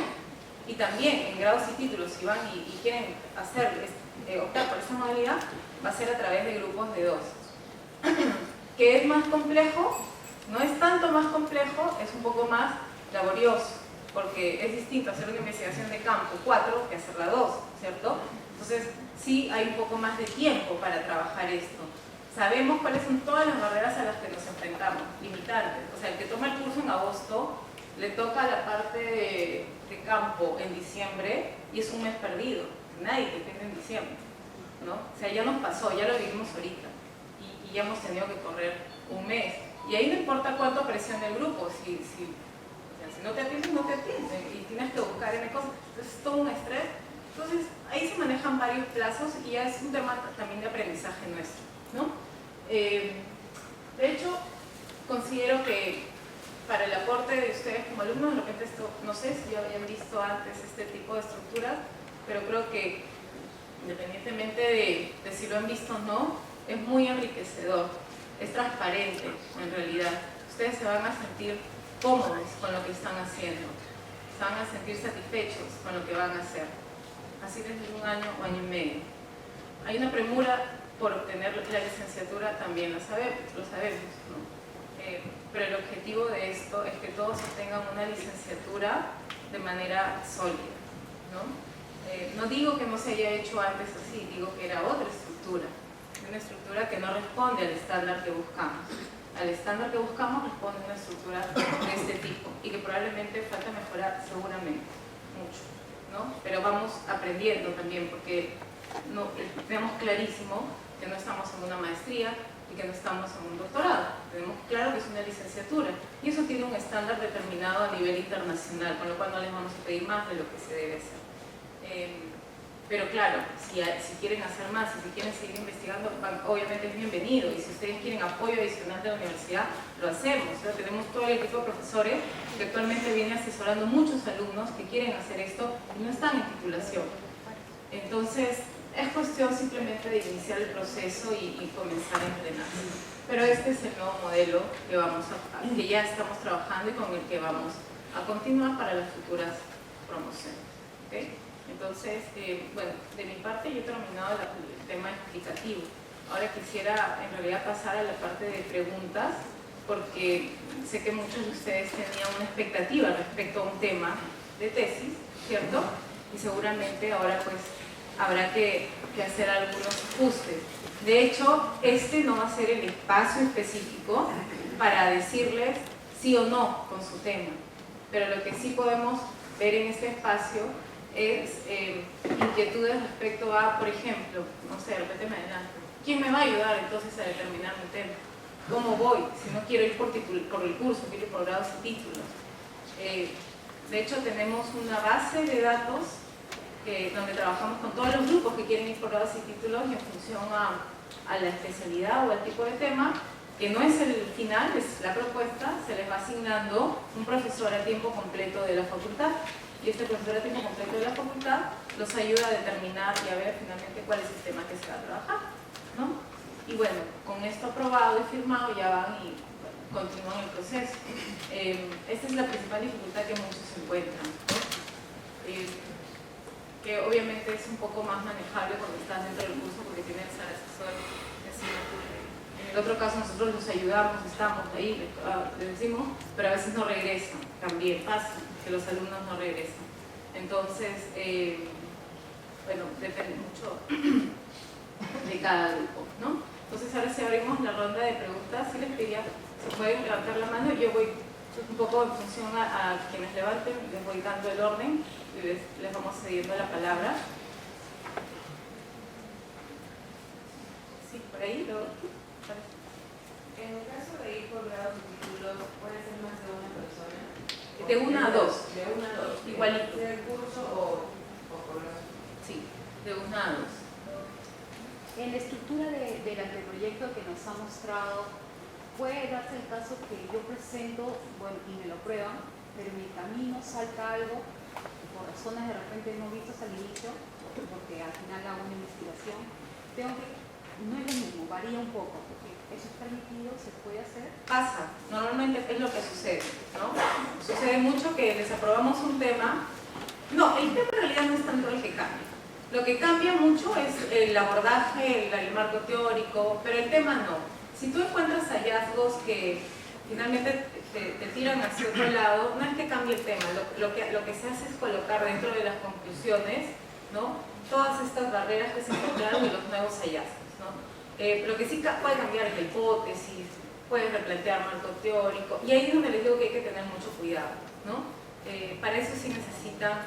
[SPEAKER 1] y también en grados y títulos, si van y quieren optar por esa modalidad, va a ser a través de grupos de 2. ¿Qué es más complejo? No es tanto más complejo, es un poco más laborioso. porque es distinto hacer una investigación de campo 4 que hacer la 2, ¿cierto? Entonces, sí hay un poco más de tiempo para trabajar esto. Sabemos cuáles son todas las barreras a las que nos enfrentamos, limitantes. O sea, el que toma el curso en agosto, le toca la parte de campo en diciembre y es un mes perdido. Nadie te tiene en diciembre, ¿no? O sea, ya nos pasó, ya lo vivimos ahorita y ya hemos tenido que correr un mes. Y ahí no importa cuánto presione el grupo, si no te atienden, no te atienden y tienes que buscar en cosas. Entonces es todo un estrés. Entonces ahí se manejan varios plazos y ya es un tema también de aprendizaje nuestro, ¿no? De hecho, considero que para el aporte de ustedes como alumnos, de repente esto, no sé si ya habían visto antes este tipo de estructuras, pero creo que independientemente de si lo han visto o no, es muy enriquecedor, es transparente en realidad. Ustedes se van a sentir cómodos con lo que están haciendo, se van a sentir satisfechos con lo que van a hacer, así desde un año o año y medio. Hay una premura por obtener la licenciatura, también lo sabemos, ¿no? Pero el objetivo de esto es que todos obtengan una licenciatura de manera sólida, ¿no? No digo que no se haya hecho antes así, digo que era otra estructura, una estructura que no responde al estándar que buscamos. Al estándar que buscamos responde una estructura de este tipo y que probablemente falta mejorar seguramente mucho, ¿no? Pero vamos aprendiendo también porque tenemos clarísimo que no estamos en una maestría y que no estamos en un doctorado. Tenemos claro que es una licenciatura y eso tiene un estándar determinado a nivel internacional, con lo cual no les vamos a pedir más de lo que se debe hacer. Pero claro, si quieren hacer más, si quieren seguir investigando, obviamente es bienvenido. Y si ustedes quieren apoyo adicional de la universidad, lo hacemos. O sea, tenemos todo el equipo de profesores que actualmente viene asesorando muchos alumnos que quieren hacer esto y no están en titulación. Entonces, es cuestión simplemente de iniciar el proceso y comenzar a entrenarse. Pero este es el nuevo modelo que ya estamos trabajando y con el que vamos a continuar para las futuras promociones. ¿Okay? Entonces, bueno, de mi parte yo he terminado el tema explicativo. Ahora quisiera en realidad pasar a la parte de preguntas, porque sé que muchos de ustedes tenían una expectativa respecto a un tema de tesis, ¿cierto? Y seguramente ahora pues habrá que hacer algunos ajustes. De hecho, este no va a ser el espacio específico para decirles sí o no con su tema, pero lo que sí podemos ver en este espacio es inquietudes respecto a, por ejemplo, no sé, de repente me adelanto, ¿quién me va a ayudar entonces a determinar mi tema? ¿Cómo voy? Si no quiero ir por el curso, quiero ir por grados y títulos. De hecho, tenemos una base de datos donde trabajamos con todos los grupos que quieren ir por grados y títulos y en función a la especialidad o al tipo de tema, que no es el final, es la propuesta, se les va asignando un profesor a tiempo completo de la facultad. Y este profesor a tiempo completo de la facultad los ayuda a determinar y a ver finalmente cuál es el tema que se va a trabajar, ¿no? Y bueno, con esto aprobado y firmado ya van y continúan el proceso. Esta es la principal dificultad que muchos encuentran, ¿no? Que obviamente es un poco más manejable cuando estás dentro del curso porque tienes al asesor encima. En el otro caso nosotros los ayudamos, estamos ahí, les decimos, pero a veces no regresan, también pasa que los alumnos no regresan. Entonces, bueno, depende mucho de cada grupo, ¿no? Entonces ahora si abrimos la ronda de preguntas, si les pediría, se pueden levantar la mano, yo voy un poco en función a quienes levanten, les voy dando el orden y les vamos cediendo la palabra. Sí, por ahí,
[SPEAKER 2] En el caso de ir por grados y títulos, ¿puede ser más de una persona?
[SPEAKER 1] De una a dos.
[SPEAKER 2] De una a dos.
[SPEAKER 1] Igualito.
[SPEAKER 2] ¿Del curso o por grados?
[SPEAKER 1] Sí, de una a dos.
[SPEAKER 3] En la estructura del anteproyecto que nos ha mostrado, puede darse el caso que yo presento, bueno, y me lo prueban, pero en mi camino salta algo, por razones de repente no vistas al inicio, porque al final hago una investigación, no es lo mismo, varía un poco, porque eso es permitido, se puede hacer.
[SPEAKER 1] Pasa, normalmente es lo que sucede, ¿no? Sucede mucho que desaprobamos un tema. No, el tema en realidad no es tanto el que cambia. Lo que cambia mucho es el abordaje, el marco teórico, pero el tema no. Si tú encuentras hallazgos que finalmente te tiran hacia otro lado, no es que cambie el tema, lo que se hace es colocar dentro de las conclusiones, ¿no?, todas estas barreras que se encontraron y los nuevos hallazgos, ¿no? Lo que sí puede cambiar es la hipótesis, puede replantear marco teórico, y ahí es donde les digo que hay que tener mucho cuidado, ¿no? Para eso sí necesita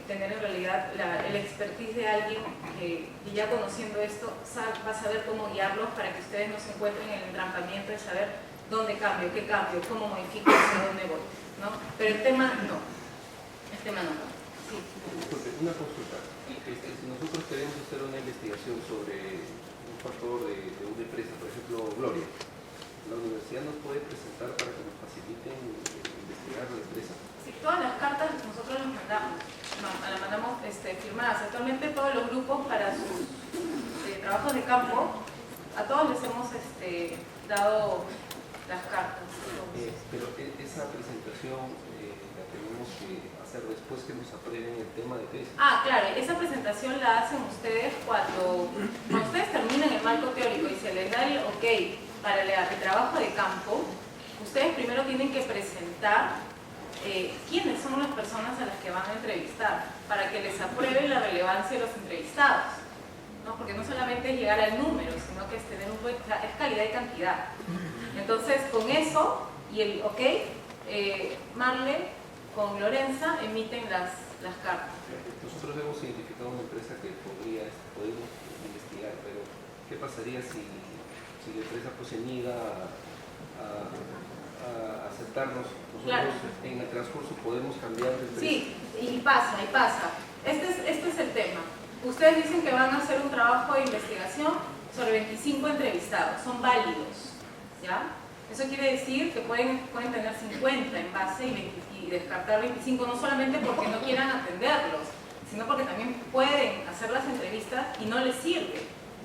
[SPEAKER 1] tener en realidad el expertise de alguien que ya conociendo esto va a saber cómo guiarlos para que ustedes no se encuentren en el entrampamiento de saber dónde cambio, qué cambio, cómo modifico, hacia dónde voy, ¿no? Pero el tema no. El tema no. Sí.
[SPEAKER 4] Disculpe, una consulta. Si nosotros queremos hacer una investigación sobre un factor de una empresa, por ejemplo, Gloria, ¿la universidad nos puede presentar para que nos faciliten investigar la empresa?
[SPEAKER 1] Sí, todas las cartas nosotros las mandamos. Las mandamos firmadas. Actualmente todos los grupos para sus trabajos de campo, a todos les hemos dado las cartas.
[SPEAKER 4] Pero esa presentación la tenemos que hacer después que nos aprueben el tema de tesis.
[SPEAKER 1] Ah, claro, esa presentación la hacen ustedes cuando ustedes terminan el marco teórico y se les da el ok para el trabajo de campo. Ustedes primero tienen que presentar quiénes son las personas a las que van a entrevistar, para que les apruebe la relevancia de los entrevistados, ¿no? Porque no solamente es llegar al número, sino que es tener es calidad y cantidad. Entonces, con eso y el ok, Marle con Lorenza emiten las cartas.
[SPEAKER 4] Nosotros hemos identificado una empresa que podemos investigar, pero ¿qué pasaría si la empresa pues se niega a aceptarnos? Nosotros
[SPEAKER 1] claro.
[SPEAKER 4] En el transcurso podemos cambiar de empresa.
[SPEAKER 1] Sí, y pasa. Este es el tema. Ustedes dicen que van a hacer un trabajo de investigación sobre 25 entrevistados, son válidos, ¿ya? Eso quiere decir que pueden tener 50 en base y descartar 25, no solamente porque no quieran atenderlos, sino porque también pueden hacer las entrevistas y no les sirve,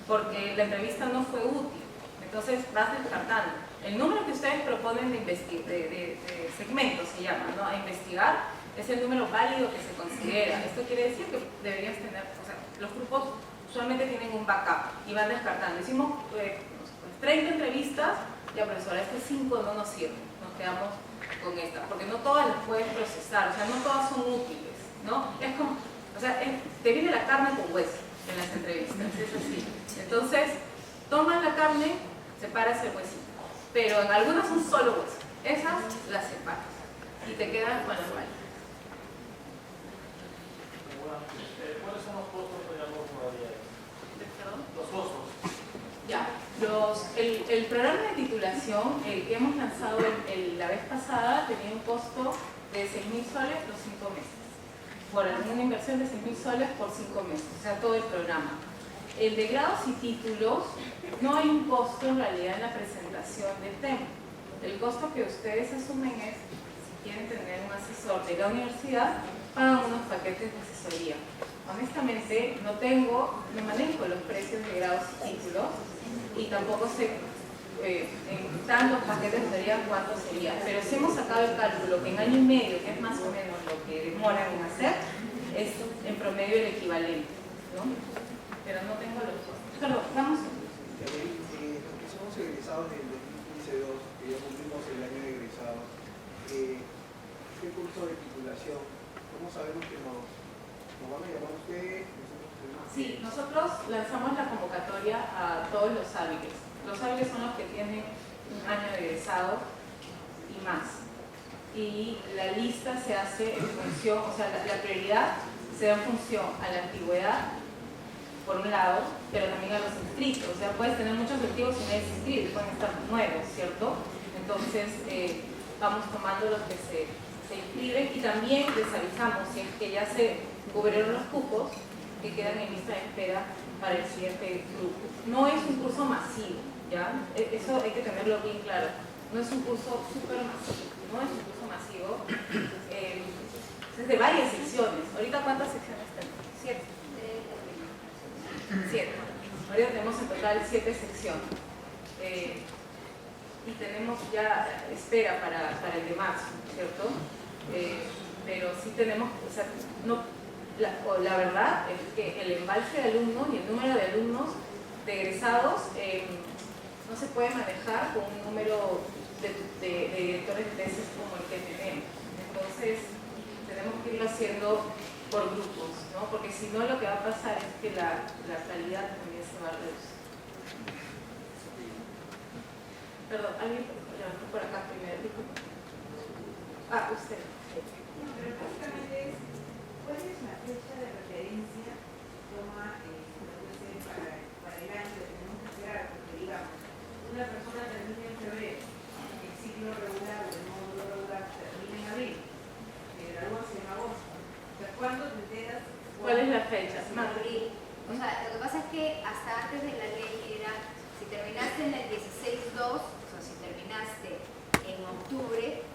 [SPEAKER 1] porque la entrevista no fue útil. Entonces vas descartando. El número que ustedes proponen de segmentos se llama, ¿no?, a investigar, es el número válido que se considera. Esto quiere decir que deberías tener, o sea, los grupos usualmente tienen un backup y van descartando. Hicimos 30 entrevistas, ya profesora, 5 no nos sirven, nos quedamos con esta, porque no todas las puedes procesar, o sea, no todas son útiles, ¿no? Es como, o sea, te viene la carne con hueso en las entrevistas, es así. Entonces, tomas la carne, separas el huesito, pero en algunas son solo hueso, esas las separas y te quedan con las válidas.
[SPEAKER 5] ¿Cuáles son los costos de las modalidades?
[SPEAKER 1] ¿Perdón?
[SPEAKER 5] Los costos.
[SPEAKER 1] Ya, el programa de titulación que hemos lanzado la vez pasada tenía un costo de 6.000 soles los 5 meses. Por una inversión de 6.000 soles por 5 meses, o sea, todo el programa. El de grados y títulos, no hay un costo en realidad en la presentación del tema. El costo que ustedes asumen es, si quieren tener un asesor de la universidad, pagan unos paquetes de asesoría. Honestamente, me manejo los precios de grados y títulos y tampoco sé en tantos paquetes sería cuánto sería. Pero si hemos sacado el cálculo que en año y medio, que es más o menos lo que demoran en hacer, es en promedio el equivalente, ¿no? Pero no tengo los costos. Perdón, vamos.
[SPEAKER 6] Somos egresados del 2015-2, que ya cumplimos el año de egresados. ¿Qué curso de titulación? ¿Cómo sabemos que nos van a llamar ustedes?
[SPEAKER 1] Sí, nosotros lanzamos la convocatoria a todos los hábiles. Los hábiles son los que tienen un año de egresado y más. Y la lista se hace en función, o sea, la prioridad se da en función a la antigüedad, por un lado, pero también a los inscritos. O sea, puedes tener muchos activos y nadie se inscribe, pueden estar nuevos, ¿cierto? Entonces, vamos tomando los que se inscriben y también les avisamos si es que ya se cubrieron los cupos que quedan en lista de espera para el siguiente grupo. No es un curso masivo, ¿ya? Eso hay que tenerlo bien claro. No es un curso súper masivo, no es un curso masivo. Es de varias secciones. ¿Ahorita cuántas secciones tenemos? 7. 7. Ahorita tenemos en total 7 secciones. Y tenemos ya espera para el de marzo, ¿cierto? Pero sí tenemos, o sea, la verdad es que el embalse de alumnos y el número de alumnos de egresados no se puede manejar con un número de directores de tesis como el que tenemos. Entonces, tenemos que irlo haciendo por grupos, ¿no? Porque si no, lo que va a pasar es que la calidad también se va a reducir. Perdón, alguien levantó por acá primero. Ah, usted.
[SPEAKER 2] Pero básicamente es, ¿cuál es la fecha de referencia toma para el año que tenemos que esperar? Porque digamos, una persona termina en febrero, el ciclo regular o el módulo regular termina en abril, te gradúas en agosto. O sea, ¿cuándo te enteras?
[SPEAKER 1] ¿Cuál es la fecha?
[SPEAKER 3] Abril. O sea, lo que pasa es que hasta antes de la ley era, si terminaste en el 16-2, o sea, si terminaste en octubre,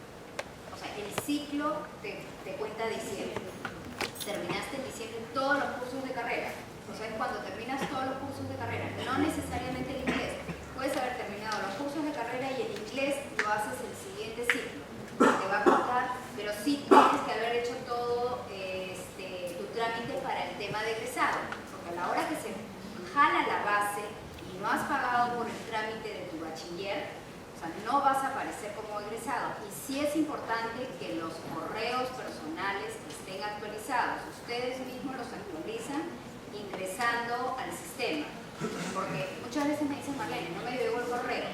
[SPEAKER 3] o sea, el ciclo te cuenta diciembre. Terminaste en diciembre todos los cursos de carrera. O sea, es cuando terminas todos los cursos de carrera, no necesariamente el inglés. Puedes haber terminado los cursos de carrera y el inglés lo haces el siguiente ciclo. Te va a contar, pero sí tienes que haber hecho todo tu trámite para el tema de egresado. Porque a la hora que se jala la base y no has pagado por el trámite de tu bachiller, o sea, no vas a aparecer como egresado. Y sí es importante que los correos personales estén actualizados. Ustedes mismos los actualizan ingresando al sistema. Porque muchas veces me dicen, Marlene, no me llegó el correo.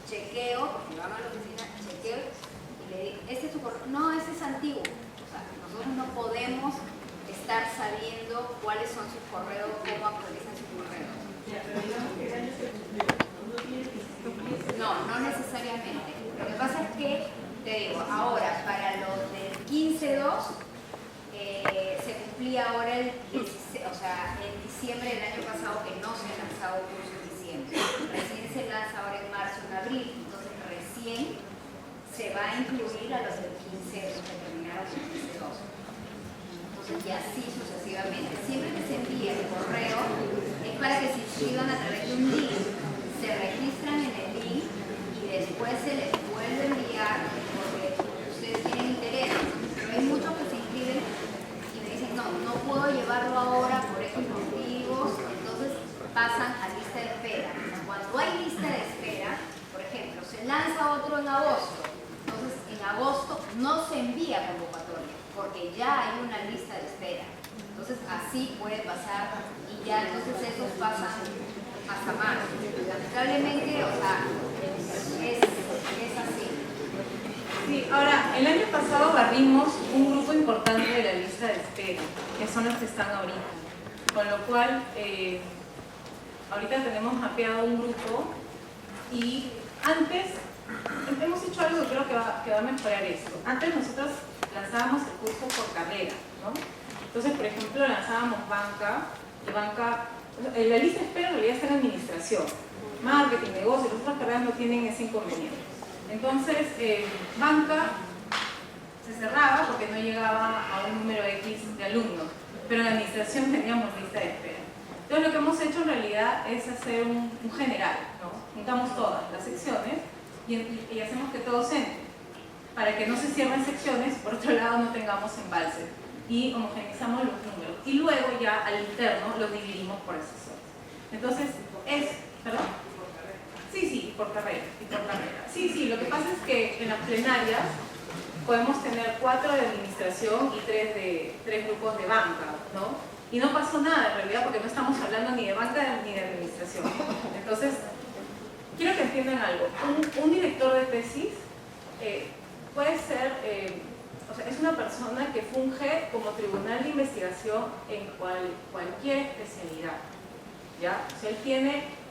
[SPEAKER 3] Chequeo, porque van a la oficina, chequeo y le digo, ¿este es tu correo? No, ese es antiguo. O sea, nosotros no podemos estar sabiendo cuáles son sus correos, cómo actualizan sus correos.
[SPEAKER 2] Pero digamos que el año se cumplió, uno tiene que inscribirse.
[SPEAKER 3] No, no necesariamente. Lo que pasa es que, te digo, ahora para los del 15-2 se cumplía ahora el 16, o sea, en diciembre del año pasado que no se ha lanzado curso en diciembre. Recién se lanza ahora en marzo, en abril, entonces recién se va a incluir a los del 15, los que terminaron el 15-2. Entonces, y así sucesivamente. Siempre que se envía el correo es para que se inscriban a través de un link. Se registran en el link y después se les vuelve a enviar porque ustedes tienen interés. Pero hay muchos que se inscriben y me dicen, no puedo llevarlo ahora por estos motivos, entonces pasan a lista de espera. Cuando hay lista de espera, por ejemplo, se lanza otro en agosto, entonces en agosto no se envía convocatoria porque ya hay una lista de espera. Entonces así puede pasar y ya entonces esos pasan hasta marzo. Lamentablemente, o sea, es así.
[SPEAKER 1] Sí, ahora, el año pasado barrimos un grupo importante de la lista de espera, que son los que están ahorita. Con lo cual, ahorita tenemos mapeado un grupo y antes hemos hecho algo que creo que va a mejorar esto. Antes nosotros lanzábamos el curso por carrera, ¿no? Entonces, por ejemplo, lanzábamos banca, y banca, la lista de espera en realidad está en administración, marketing, negocio, las otras carreras no tienen ese inconveniente. Entonces, banca se cerraba porque no llegaba a un número X de alumnos, pero en administración teníamos lista de espera. Entonces, lo que hemos hecho en realidad es hacer un general, ¿no? Juntamos todas las secciones y hacemos que todos entren, para que no se cierren secciones, por otro lado no tengamos embalse, y homogeneizamos los números. Y luego ya al interno los dividimos por asesores. Entonces, ¿perdón? Sí, por carrera. Sí, lo que pasa es que en las plenarias podemos tener 4 de administración y 3 grupos de banca, ¿no? Y no pasó nada en realidad porque no estamos hablando ni de banca ni de administración. Entonces, quiero que entiendan algo. Un director de tesis puede ser, o sea, es una persona que funge como tribunal de investigación en cualquier especialidad, ¿ya? O sea, él tiene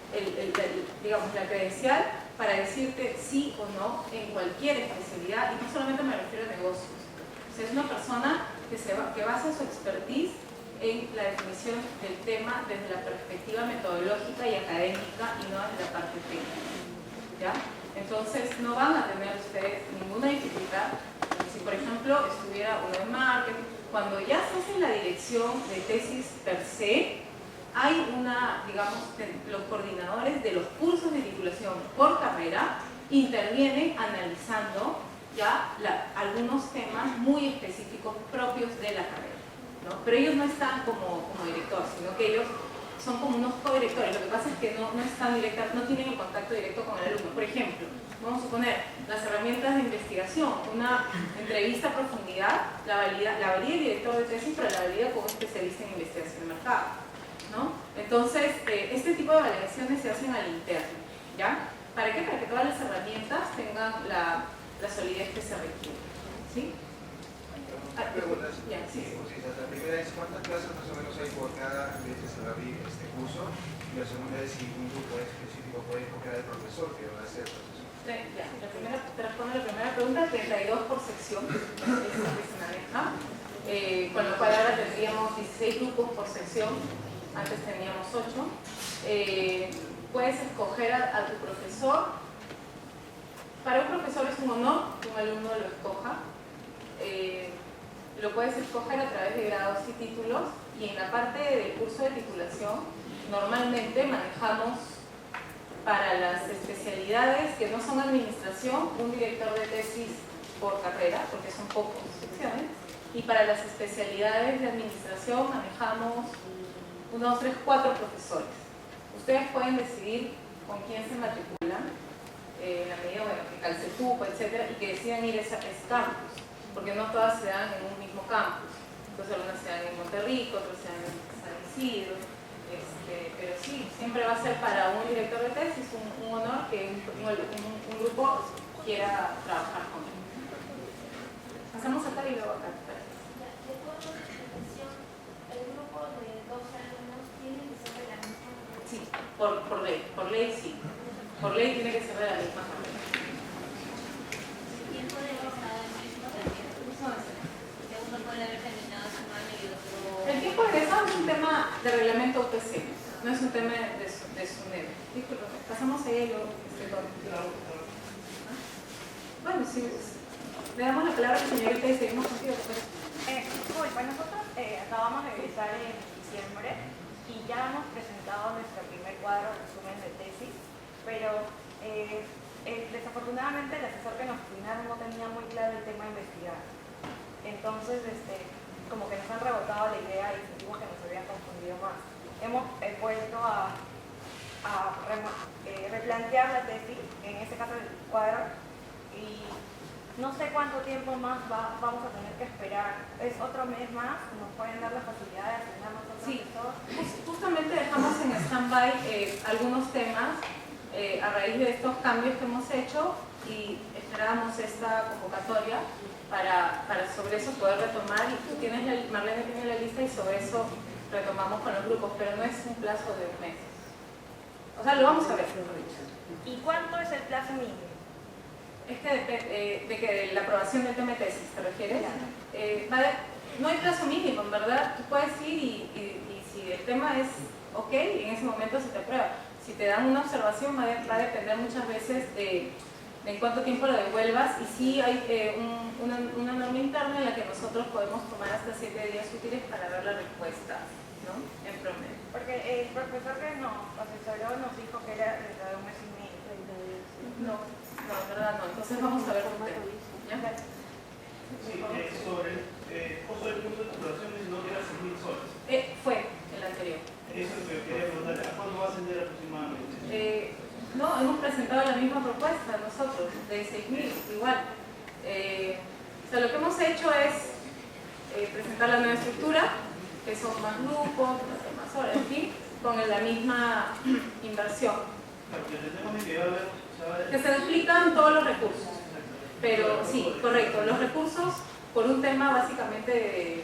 [SPEAKER 1] digamos, la credencial para decirte sí o no en cualquier especialidad, y no solamente me refiero a negocios. O sea, es una persona que basa su expertise en la definición del tema desde la perspectiva metodológica y académica y no desde la parte técnica, ¿ya? Entonces no van a tener ustedes ninguna dificultad si, por ejemplo, estuviera uno en marketing. Cuando ya se hace la dirección de tesis per se, hay digamos, los coordinadores de los cursos de titulación por carrera intervienen analizando ya algunos temas muy específicos propios de la carrera, ¿no? Pero ellos no están como directores, sino que ellos son como unos codirectores. Lo que pasa es que no están no tienen el contacto directo con el vamos a suponer, las herramientas de investigación, una entrevista a profundidad, la valida el director de tesis, pero la valida como especialista en investigación de mercado, ¿no? Entonces, este tipo de validaciones se hacen al interno, ¿ya? ¿Para qué? Para que todas las herramientas tengan la solidez que se requiere, ¿sí?
[SPEAKER 6] Preguntas.
[SPEAKER 1] Ya, sí.
[SPEAKER 6] La primera es ¿cuántas clases más o menos hay por cada vez que se va a abrir este curso? Y la segunda es si un grupo específico puede escoger al profesor que va a ser profesor.
[SPEAKER 1] Ya, te respondo la primera pregunta, 32 por sección es lo que se maneja, con lo cual ahora tendríamos 16 grupos por sección, antes teníamos 8. Puedes escoger a tu profesor. Para un profesor es un honor que un alumno lo escoja. Lo puedes escoger a través de grados y títulos, y en la parte del curso de titulación normalmente manejamos para las especialidades que no son administración un director de tesis por carrera, porque son pocas secciones, y para las especialidades de administración manejamos unos 3, 4 profesores. Ustedes pueden decidir con quién se matriculan, en la medida, bueno, que calce el cupo, etcétera, y que decidan ir a ese campus, porque no todas se dan en un mismo campus. Entonces, algunas se dan en Monterrico, otras se dan en San Isidro, pero sí, siempre va a ser para un director de tesis un honor que un grupo quiera trabajar con él. Pasamos acá y luego acá.
[SPEAKER 7] De acuerdo a la definición, el grupo de 12 alumnos tiene que ser de la misma carrera.
[SPEAKER 1] Sí, por ley sí. Por ley tiene que ser de la misma carrera.
[SPEAKER 7] El tiempo de egresado es el mismo también. Que uno puede haber terminado su año y otro.
[SPEAKER 1] El tiempo de egresado es un tema de reglamento UPC, no es un tema de SUNED. Disculpe, pasamos ahí y luego Bueno, sí, le damos la palabra a la señorita y seguimos contigo.
[SPEAKER 8] Disculpa, nosotros acabamos de egresar en diciembre y ya hemos presentado nuestro primer cuadro de resumen de tesis, pero desafortunadamente el asesor que nos asignaron no tenía muy claro el tema a investigar. Entonces, como que nos han rebotado la idea y sentimos que nos habían confundido más. Hemos vuelto a replantear la tesis, en este caso el cuadro, y no sé cuánto tiempo más vamos a tener que esperar. ¿Es otro mes más? ¿Nos pueden dar la facilidad de asignarnos otro
[SPEAKER 1] Sí,
[SPEAKER 8] profesor?
[SPEAKER 1] justamente dejamos en stand-by algunos temas a raíz de estos cambios que hemos hecho y esperábamos esta convocatoria para sobre eso poder retomar, y tú tienes, Marlene tiene la lista y sobre eso retomamos con los grupos, pero no es un plazo de un mes. O sea, lo vamos a ver.
[SPEAKER 8] ¿Y cuánto es el plazo mínimo?
[SPEAKER 1] Es que de la aprobación del tema de tesis, ¿te refieres? No hay plazo mínimo, en verdad. Tú puedes ir y si el tema es ok, en ese momento se te aprueba. Si te dan una observación, va a depender muchas veces de en cuánto tiempo lo devuelvas, y sí hay una norma interna en la que nosotros podemos tomar hasta 7 días útiles para ver la respuesta, ¿no? En promedio.
[SPEAKER 8] Porque el profesor que nos asesoró nos dijo que era dentro de un mes y medio.
[SPEAKER 1] No, en verdad no. Entonces vamos a ver por qué. ¿Ya?
[SPEAKER 5] Sí, sobre el costo del curso de titulación no era 6.000 soles.
[SPEAKER 1] Fue el anterior.
[SPEAKER 5] Eso es lo que quería preguntarle. ¿A cuánto va a ascender aproximadamente?
[SPEAKER 1] No, hemos presentado la misma propuesta nosotros, de 6.000, igual. O sea, lo que hemos hecho es presentar la nueva estructura, que son más grupos, más horas, en fin, con la misma inversión.
[SPEAKER 5] Porque entendemos que va a haber...
[SPEAKER 1] Que se duplican todos los recursos. Pero sí, correcto, los recursos por un tema básicamente de...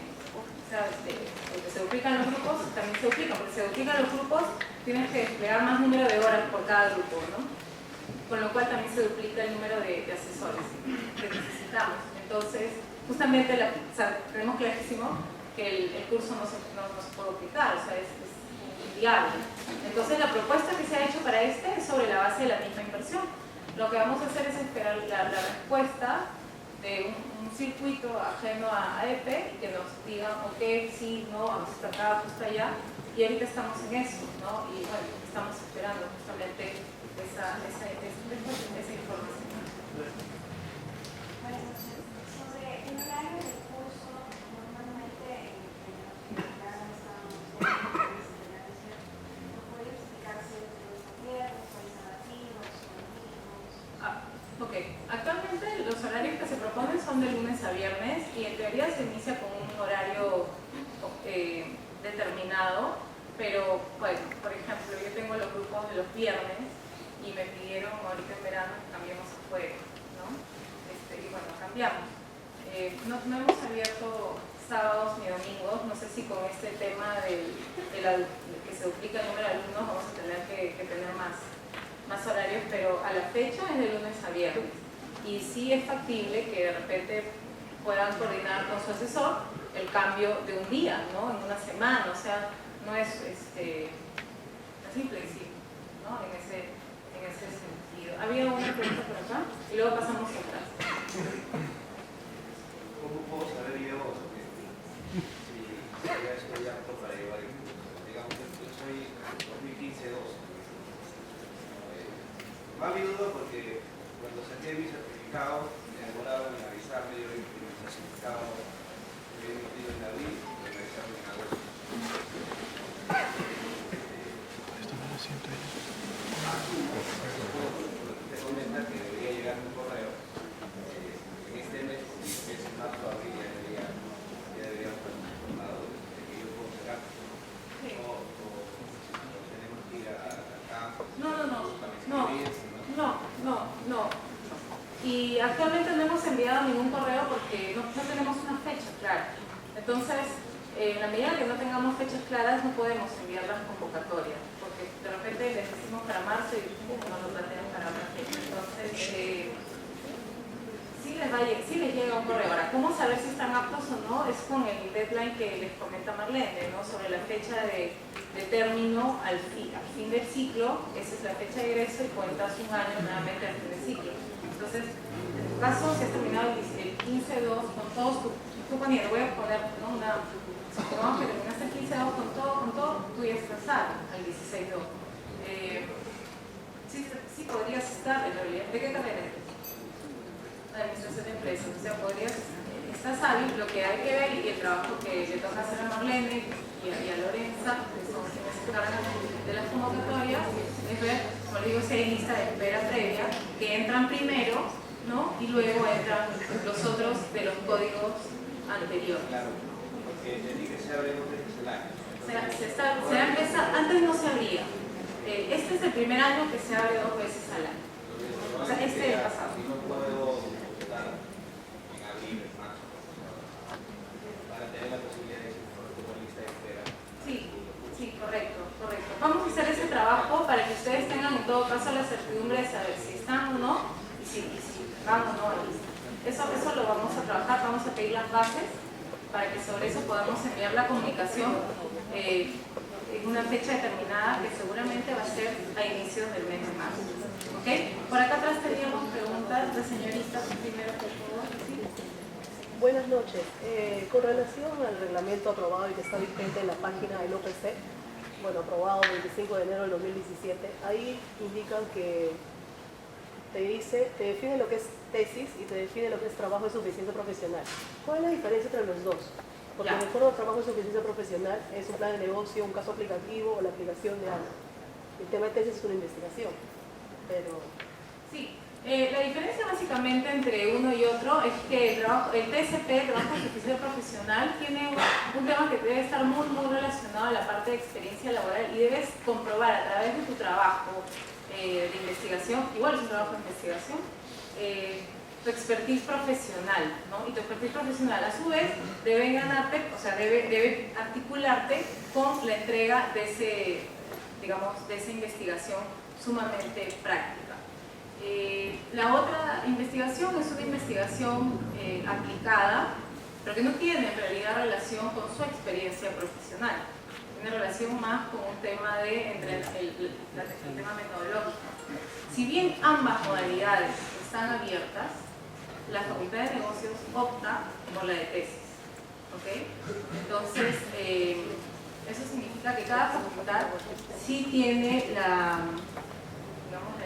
[SPEAKER 1] porque se duplican los grupos, también se duplican, porque se duplican los grupos, tienes que desplegar más número de horas por cada grupo, ¿no? Con lo cual también se duplica el número de asesores que necesitamos. Entonces, justamente tenemos clarísimo que el curso no se puede duplicar, o sea, es inviable. Entonces, la propuesta que se ha hecho para es sobre la base de la misma inversión. Lo que vamos a hacer es esperar la respuesta de un circuito ajeno a EPE, y que nos digan, ok, sí, no, ajusta acá, ajusta allá, y ahorita estamos en eso, ¿no? Y bueno, estamos esperando justamente esa información.
[SPEAKER 7] Sobre el horario del curso, normalmente en la universidad estamos ¿no puede explicarse los viernes o sabativos o domingos?
[SPEAKER 1] Ok, actualmente los horarios que se proponen son de lunes a viernes y en teoría se inicia con un horario determinado, pero bueno, por ejemplo, yo tengo los grupos de los viernes y me pidieron ahorita en verano que cambiemos a jueves, ¿no? Y bueno, cambiamos. No hemos abierto sábados ni domingos, no sé si con este tema de que se duplica el número de alumnos vamos a tener que tener más horarios, pero a la fecha es de lunes a viernes. Y sí es factible que de repente puedan coordinar con su asesor el cambio de un día, ¿no? En una semana, o sea, no es inflexible, ¿no? En ese sentido. Había una pregunta por acá y luego pasamos atrás.
[SPEAKER 9] ¿Cómo puedo saber yo si ya estoy apto para llevar el curso? Digamos, yo soy 2015-12. No ha habido duda porque cuando saqué mi certificado me demoraban en avisarme, yo mi certificado me había emitido en abril y me avisaron en agosto. Te comenta que debería llegar un correo en este mes, porque es en marzo, abril, ya debería estar informado de que yo puedo sacar. O tenemos que ir a campo.
[SPEAKER 1] No. Y actualmente no hemos enviado ningún correo porque no tenemos una fecha clara. Entonces, en la medida que no tengamos fechas claras, no podemos enviar las convocatorias, porque de repente les decimos para marzo y no lo plantean para otra fecha. Entonces, sí les llega un correo. Ahora, ¿cómo saber si están aptos o no? Es con el deadline que les comenta Marlene, ¿no? Sobre la fecha de término al fin del ciclo. Esa es la fecha de egreso y cuentas un año nuevamente al fin del ciclo. Entonces, en tu caso, si has terminado el 15-2 con todos tu ponía, voy a poner, ¿no? Supongamos que terminaste el 15-2 con todo, tú ya estás al 16-2. Sí podrías estar en realidad. ¿De qué carrera eres? Administración de empresas, o sea, estás hábil, lo que hay que ver y el trabajo que le toca hacer a Marlene y a Lorenza, que son quienes se encargan de las convocatorias, es ver, como digo, si hay lista de espera previa, que entran primero, ¿no? Y luego entran los otros de los códigos anteriores.
[SPEAKER 9] Claro, porque entendí que se abre 2 veces al año.
[SPEAKER 1] Antes no se abría. Este es el primer año que se abre 2 veces al año. O sea, este es el pasado.
[SPEAKER 9] Si no puedo estar en abril, en marzo, para tener la posibilidad de ir por lista de espera.
[SPEAKER 1] Sí, correcto. Vamos a hacer ese trabajo para que ustedes tengan en todo caso la certidumbre de saber si están o no y si van o no a lista. Eso lo vamos a trabajar, vamos a pedir las bases para que sobre eso podamos enviar la comunicación en una fecha determinada que seguramente va a ser a inicios del mes de marzo. ¿Ok? Por acá atrás teníamos preguntas de señoritas primero, por favor. ¿Sí?
[SPEAKER 10] Buenas noches. Con relación al reglamento aprobado y que está vigente en la página del OPC, bueno, aprobado el 25 de enero del 2017, ahí indican que te define lo que es tesis y te define lo que es trabajo de suficiencia profesional. ¿Cuál es la diferencia entre los dos? Porque el acuerdo de trabajo de suficiencia profesional es un plan de negocio, un caso aplicativo o la aplicación de algo. El tema de tesis es una investigación, pero...
[SPEAKER 1] Sí, la diferencia básicamente entre uno y otro es que el TSP, el trabajo de suficiencia profesional, tiene un tema que debe estar muy relacionado a la parte de experiencia laboral y debes comprobar a través de tu trabajo de investigación, igual es un trabajo de investigación, tu expertise profesional, ¿no? Y tu expertise profesional a su vez debe ganarte, o sea, debe articularte con la entrega de esa investigación sumamente práctica. La otra investigación es una investigación aplicada, pero que no tiene en realidad relación con su experiencia profesional. Tiene relación más con un tema el tema metodológico. Si bien ambas modalidades están abiertas, la Facultad de Negocios opta por la de tesis. ¿Okay? Entonces, eso significa que cada facultad sí tiene la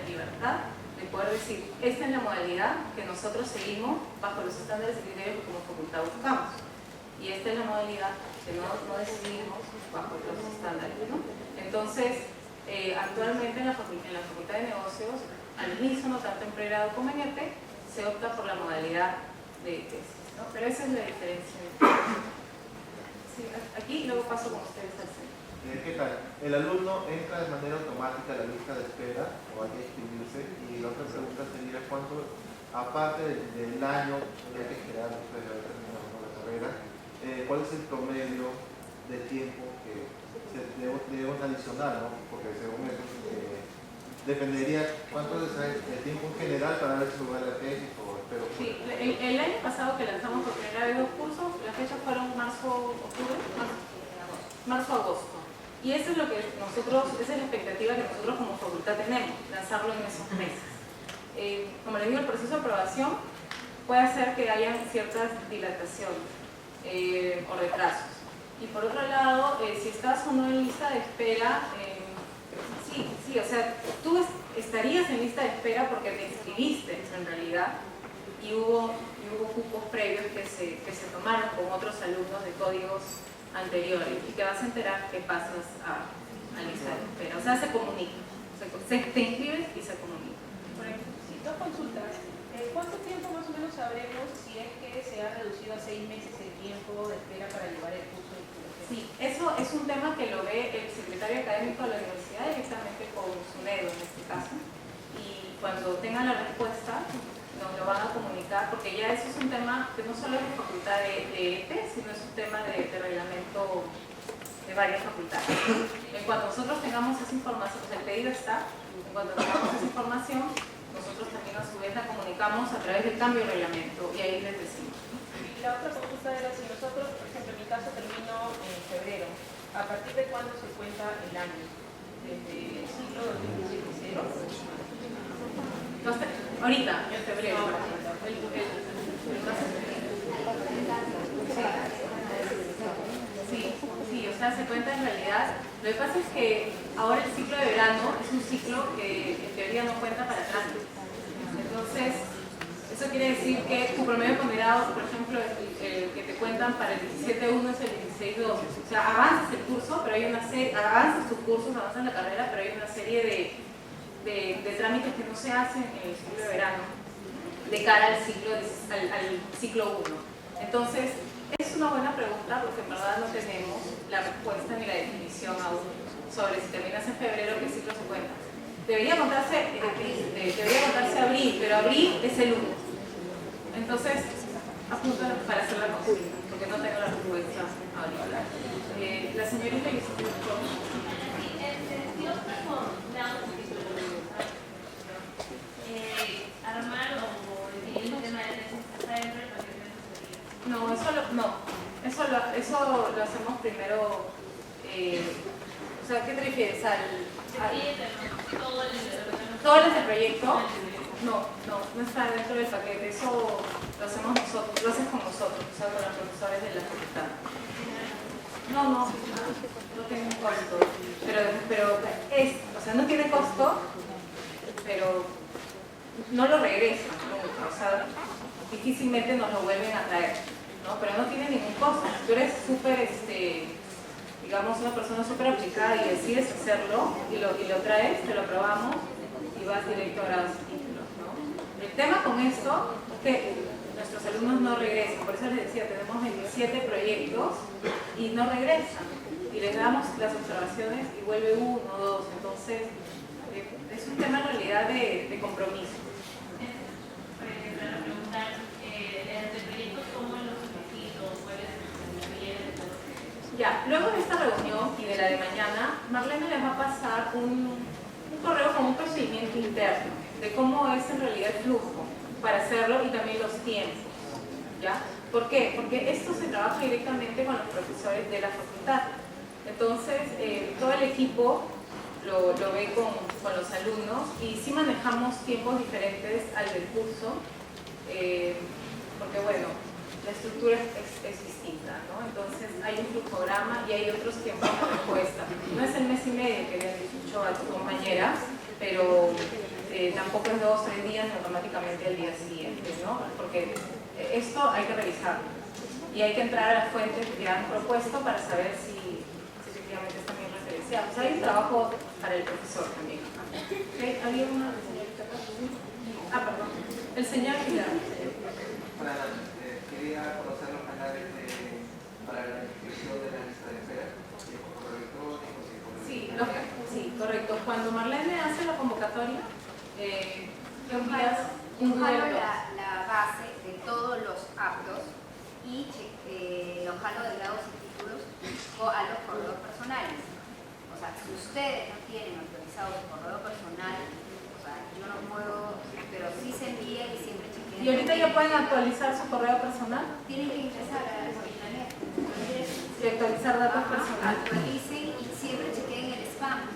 [SPEAKER 1] libertad de poder decir, esta es la modalidad que nosotros seguimos bajo los estándares y criterios que como facultad buscamos. Y esta es la modalidad que no decidimos bajo los estándares, ¿no? Entonces, actualmente en la Facultad de Negocios al unísono, tanto en pregrado como en EP, se opta por la modalidad de tesis, ¿no? Pero esa es la diferencia. Sí, aquí luego paso con ustedes al centro.
[SPEAKER 11] ¿Qué tal? El alumno entra de manera automática a la lista de espera o hay que inscribirse, y la otra pregunta sería cuánto, aparte del año que hay que esperar después de haber terminado la carrera, cuál es el promedio de tiempo que debemos adicionar, ¿no? Porque según eso dependería cuánto es el tiempo en general para ver si se va a la tesis o espero.
[SPEAKER 1] Sí, el año pasado que lanzamos por primera vez 2 cursos, las fechas fueron marzo-agosto. Y eso es lo que nosotros, esa es la expectativa que nosotros como facultad tenemos, lanzarlo en esos meses. Como les digo, el proceso de aprobación puede hacer que haya ciertas dilataciones o retrasos. Y por otro lado, si estás o no en lista de espera, sí, o sea, tú estarías en lista de espera porque te inscribiste en realidad y hubo cupos previos que se tomaron con otros alumnos de códigos anteriores y te vas a enterar que pasas a lista de espera. O sea, se comunica, te inscribes y se comunica.
[SPEAKER 2] Correcto. Sí, 2 consultas. ¿Cuánto tiempo más o menos sabremos si es que se ha reducido a 6 meses el tiempo de espera para llevar el curso de titulación?
[SPEAKER 1] Sí, eso es un tema que lo ve el secretario académico de la universidad directamente con SUNEDO en este caso, y cuando tengan la respuesta nos lo van a comunicar, porque ya eso es un tema que no solo es de facultad de EPE, sino es un tema de reglamento de varias facultades. En cuanto nosotros tengamos esa información, o sea, el pedido está, en cuanto tengamos esa información, nosotros también a su vez la comunicamos a través del cambio de reglamento y ahí les decimos.
[SPEAKER 2] Y la otra consulta era si nosotros, por ejemplo, en mi caso termino en febrero, ¿a partir de cuándo se cuenta el año? ¿Desde el ciclo 2017-0?
[SPEAKER 1] Entonces, ahorita, en febrero. Sí, o sea, se cuenta en realidad. Lo que pasa es que ahora el ciclo de verano es un ciclo que en teoría no cuenta para tránsito. Entonces, eso quiere decir que tu promedio ponderado, por ejemplo, el que te cuentan para el 17.1 es el 16.2. O sea, avanzas el curso, pero hay una serie, avanzas tus cursos, avanzas la carrera, pero hay una serie de trámites que no se hacen en el ciclo de verano de cara al ciclo 1. Entonces, es una buena pregunta porque en verdad no tenemos la respuesta ni la definición aún sobre si terminas en febrero, qué ciclo se cuenta. Debería contarse abril, pero abril es el 1. Entonces, apunto para hacer la consulta, porque no tengo la respuesta ahorita. La señorita Elizabeth.
[SPEAKER 7] Armar o definir un tema de tesis está dentro del paquete de asesoría.
[SPEAKER 1] No, eso lo hacemos primero. O sea, ¿qué te refieres? ¿Todo el proyecto? No está dentro del paquete. Eso lo hacemos nosotros, lo haces con nosotros, o sea, con los profesores de la facultad. No tiene un costo. Pero o sea, no tiene costo, pero no lo regresan nunca. O sea, difícilmente nos lo vuelven a traer, ¿no? Pero no tiene ningún costo. Si tú eres súper, digamos, una persona súper aplicada y decides hacerlo y lo traes, te lo probamos y vas directo a grados y títulos, ¿no? El tema con esto es que nuestros alumnos no regresan. Por eso les decía, tenemos 27 proyectos y no regresan. Y les damos las observaciones y vuelve 1 o 2. Entonces, es un tema en realidad de compromiso.
[SPEAKER 7] Para preguntar, ¿de proyectos cómo los requisitos? ¿Cuál es el proyecto?
[SPEAKER 1] Ya, luego de esta reunión y de la de mañana, Marlene les va a pasar un correo con un procedimiento interno de cómo es en realidad el flujo para hacerlo y también los tiempos. ¿Ya? ¿Por qué? Porque esto se trabaja directamente con los profesores de la facultad. Entonces, todo el equipo lo ve con los alumnos y sí manejamos tiempos diferentes al del curso, porque bueno, la estructura es distinta, ¿no? Entonces hay un flujograma y hay otros tiempos de respuesta. No es el mes y medio que le han dicho a tu compañera, pero tampoco es 2 o 3 días ni automáticamente al día siguiente, ¿no? Porque esto hay que revisarlo y hay que entrar a las fuentes que han propuesto para saber si efectivamente están bien referenciados. Hay un trabajo para el profesor también. ¿Okay? ¿Había una señorita acá? El señor Pilar.
[SPEAKER 9] Quería conocer los canales para la inscripción de la lista de espera, por correo electrónico,
[SPEAKER 1] Sí, correcto. Cuando Marlene hace la convocatoria, envías un
[SPEAKER 12] jalo
[SPEAKER 1] directo.
[SPEAKER 12] la base de todos los aptos y los jalo de grados y títulos a los correos personales. O sea, si ustedes no tienen autorizado su correo personal, o sea, yo no puedo, pero sí se envía y siempre chequeen.
[SPEAKER 1] ¿Y ahorita ya pueden actualizar su correo personal?
[SPEAKER 12] Tienen que ingresar a internet.
[SPEAKER 1] Y actualizar datos personales.
[SPEAKER 12] Actualicen y siempre chequeen el spam,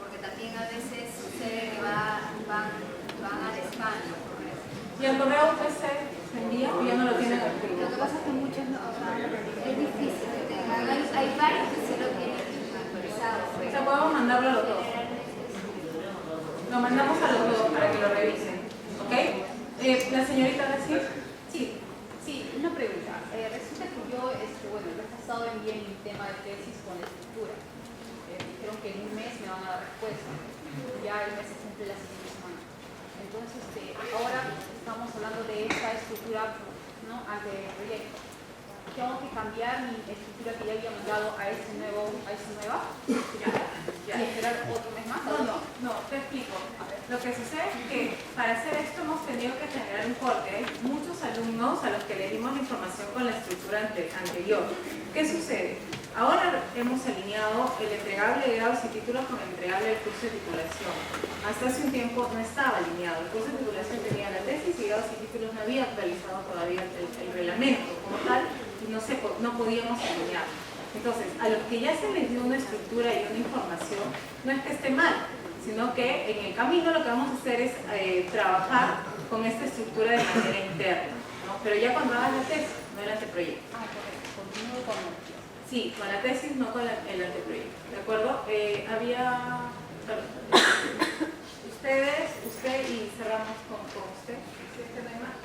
[SPEAKER 12] porque también a veces sucede que van al spam los correos.
[SPEAKER 1] ¿Y el correo UPC se envía o ya no lo tienen activo?
[SPEAKER 12] Lo que pasa es que muchos no, o sea, es difícil. Hay varios que sí lo tienen actualizado.
[SPEAKER 1] O sea, podemos mandarlo a los dos. Lo mandamos a los dos para que lo revisen. ¿Ok? ¿La señorita decir?
[SPEAKER 3] Sí, una pregunta. Resulta que yo, bueno, el mes pasado envié mi tema de tesis con la escritura. Dijeron que en un mes me van a dar respuesta. Ya el mes se cumple la siguiente semana. Entonces, ahora estamos hablando de esta estructura, ¿no?, ante el proyecto. Tengo que cambiar mi estructura que ya había mandado a esta nueva y esperar otro mes más.
[SPEAKER 1] No, te explico. Lo que sucede es que para hacer esto hemos tenido que generar un corte. Hay muchos alumnos a los que le dimos la información con la estructura anterior. ¿Qué sucede? Ahora hemos alineado el entregable de grados y títulos con el entregable del curso de titulación. Hasta hace un tiempo no estaba alineado. El curso de titulación tenía la tesis y grados y títulos no había actualizado todavía el reglamento como tal y no podíamos alinear. Entonces, a los que ya se les dio una estructura y una información, no es que esté mal, sino que en el camino lo que vamos a hacer es trabajar con esta estructura de manera interna, ¿no? Pero ya cuando hagas la tesis, no el anteproyecto.
[SPEAKER 3] Continúo con
[SPEAKER 1] Sí, con la tesis, no con el anteproyecto. ¿De acuerdo? Usted y cerramos con usted. Si es que no hay más,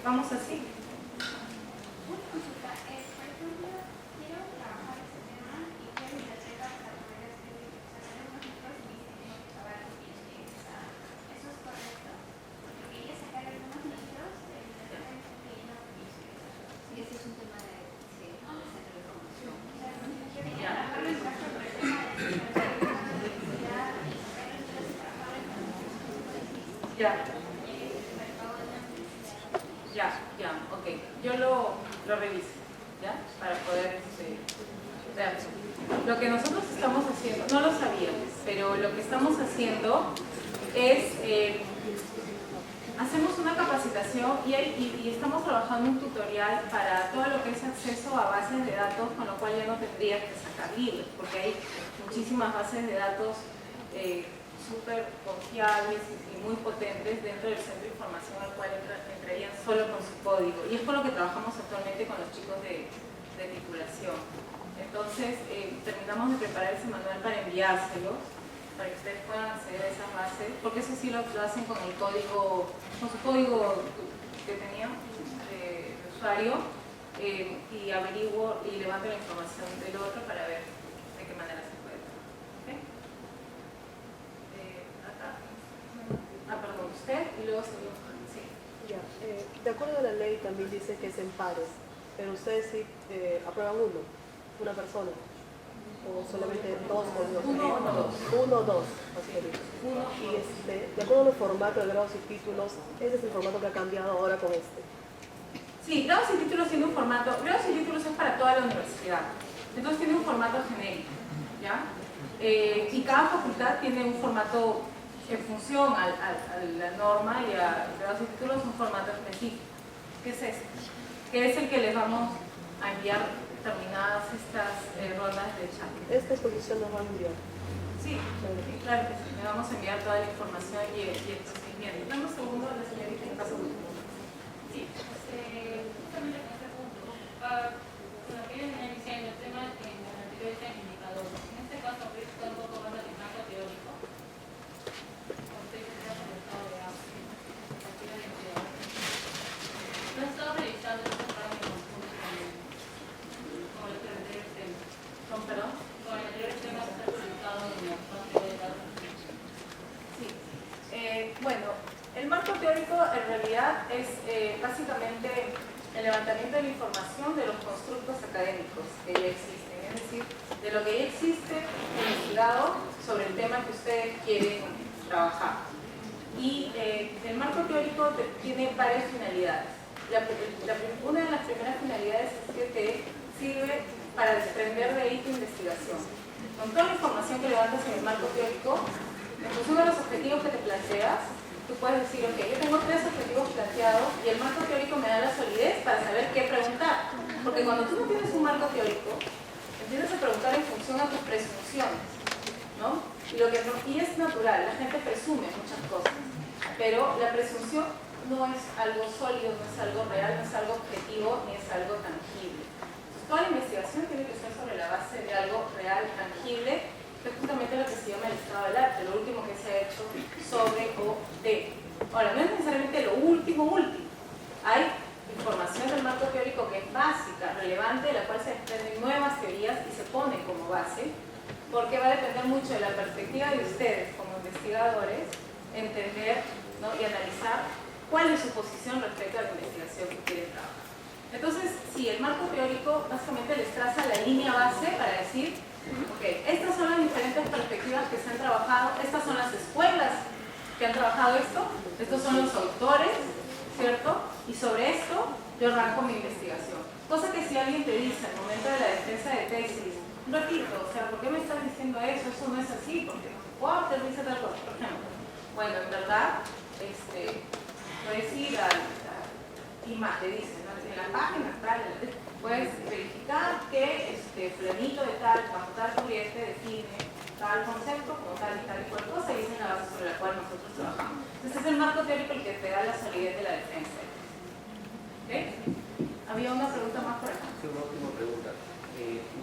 [SPEAKER 1] vamos así.
[SPEAKER 7] Una consulta, por ejemplo, quiero trabajar este tema y quiero mi tarjeta para poder escribir. O sea, tenemos nosotros y dice que tengo que pagar los billetes. ¿Eso es correcto? Porque quería sacar algunos libros de mi tarjeta que ya no utilizo.
[SPEAKER 12] Sí, ese es un tema de centro de formación.
[SPEAKER 7] O sea, yo quería trabajarlo en caso por el tema de la universidad y sacar los libros y trabajar en
[SPEAKER 1] Ya, ok. Yo lo reviso, ¿ya? Para poder ver. Lo que nosotros estamos haciendo, no lo sabíamos, pero lo que estamos haciendo es, hacemos una capacitación y estamos trabajando un tutorial para todo lo que es acceso a bases de datos, con lo cual ya no tendrías que sacar libros, porque hay muchísimas bases de datos súper confiables y muy potentes dentro del centro de información al cual entrarían solo con su código. Y es con lo que trabajamos actualmente con los chicos de titulación. Entonces, terminamos de preparar ese manual para enviárselos, para que ustedes puedan acceder a esas bases, porque eso sí lo hacen con el código, con su código que tenían de usuario, y averiguo y levanto la información del otro para ver de qué manera se puede. ¿Okay? Perdón, usted y luego seguimos. Sí.
[SPEAKER 10] Ya, de acuerdo a la ley también dice que es en pares, pero ustedes sí aprueban una persona, o solamente dos o dos. Uno o dos. Y de acuerdo al formato de grados y títulos, ese es el formato que ha cambiado ahora con este.
[SPEAKER 1] Sí, grados y títulos tiene un formato, grados y títulos es para toda la universidad, entonces tiene un formato genérico, ¿ya? Y cada facultad tiene un formato en función a la norma y a grados y títulos, un formato específico. ¿Qué es este? Que es el que les vamos a enviar terminadas estas rondas de chat.
[SPEAKER 10] Esta exposición nos va a enviar.
[SPEAKER 1] Sí, claro que sí. Le vamos a enviar toda la información y el procedimiento. Dame un segundo a la señorita en caso último. Sí.
[SPEAKER 7] Justamente con este punto, con lo que ellos venían diciendo, el tema que en el anterior está en indicadores. En este caso, está un poco más de impacto teórico. No he estado revisando estos parámetros con el anterior tema.
[SPEAKER 1] ¿Con perdón?
[SPEAKER 7] Con el anterior tema está publicado en la parte de datos.
[SPEAKER 1] Sí. Bueno, teórico en realidad es básicamente el levantamiento de la información de los constructos académicos que ya existen, es decir, de lo que ya existe investigado sobre el tema que ustedes quieren trabajar. Y el marco teórico tiene varias finalidades. Una de las primeras finalidades es que te sirve para desprender de ahí tu investigación. Con toda la información que levantas en el marco teórico, en función de los objetivos que te planteas, tú puedes decir, ok, yo tengo 3 objetivos planteados y el marco teórico me da la solidez para saber qué preguntar. Porque cuando tú no tienes un marco teórico, empiezas a preguntar en función a tus presunciones, ¿no? Y es natural, la gente presume muchas cosas, pero la presunción no es algo sólido, no es algo real, no es algo objetivo, ni es algo tangible. Entonces, toda la investigación tiene que ser sobre la base de algo real, tangible, que es justamente lo que se llama el estado del arte, lo último que se ha hecho sobre o de. Ahora, no es necesariamente lo último. Hay información del marco teórico que es básica, relevante, de la cual se desprenden nuevas teorías y se pone como base, porque va a depender mucho de la perspectiva de ustedes como investigadores, entender, ¿no?, y analizar cuál es su posición respecto a la investigación que quieren trabajar. Entonces, sí, el marco teórico básicamente les traza la línea base para decir, ok, estas son las diferentes perspectivas que se han trabajado, estas son las escuelas que han trabajado esto, estos son los autores, ¿cierto? Y sobre esto yo arranco mi investigación. Cosa que si alguien te dice al momento de la defensa de tesis, un ratito, o sea, ¿por qué me estás diciendo eso? Eso no es así, porque te dice tal cosa, por ejemplo. Bueno, en verdad, puedes ir y más te dice, ¿no?, en la página tal, puedes verificar que fulanito de tal, bajo tal corriente, define tal concepto como tal y cual cosa, y esa es la base sobre la cual nosotros trabajamos. Entonces es el marco teórico el que te da la solidez de la defensa. ¿Ok? Había una pregunta más por acá.
[SPEAKER 4] Sí, una última pregunta.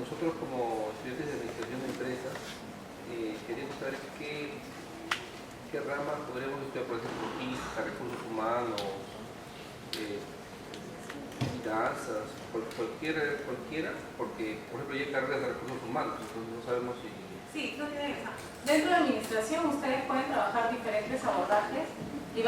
[SPEAKER 4] Nosotros como estudiantes de administración de empresas queríamos saber qué ramas podríamos estudiar, por ejemplo, física, recursos humanos, finanzas, cualquiera, porque por ejemplo hay carreras de recursos humanos, entonces no sabemos si...
[SPEAKER 1] Sí, no tiene que. Dentro de la administración ustedes pueden trabajar diferentes abordajes y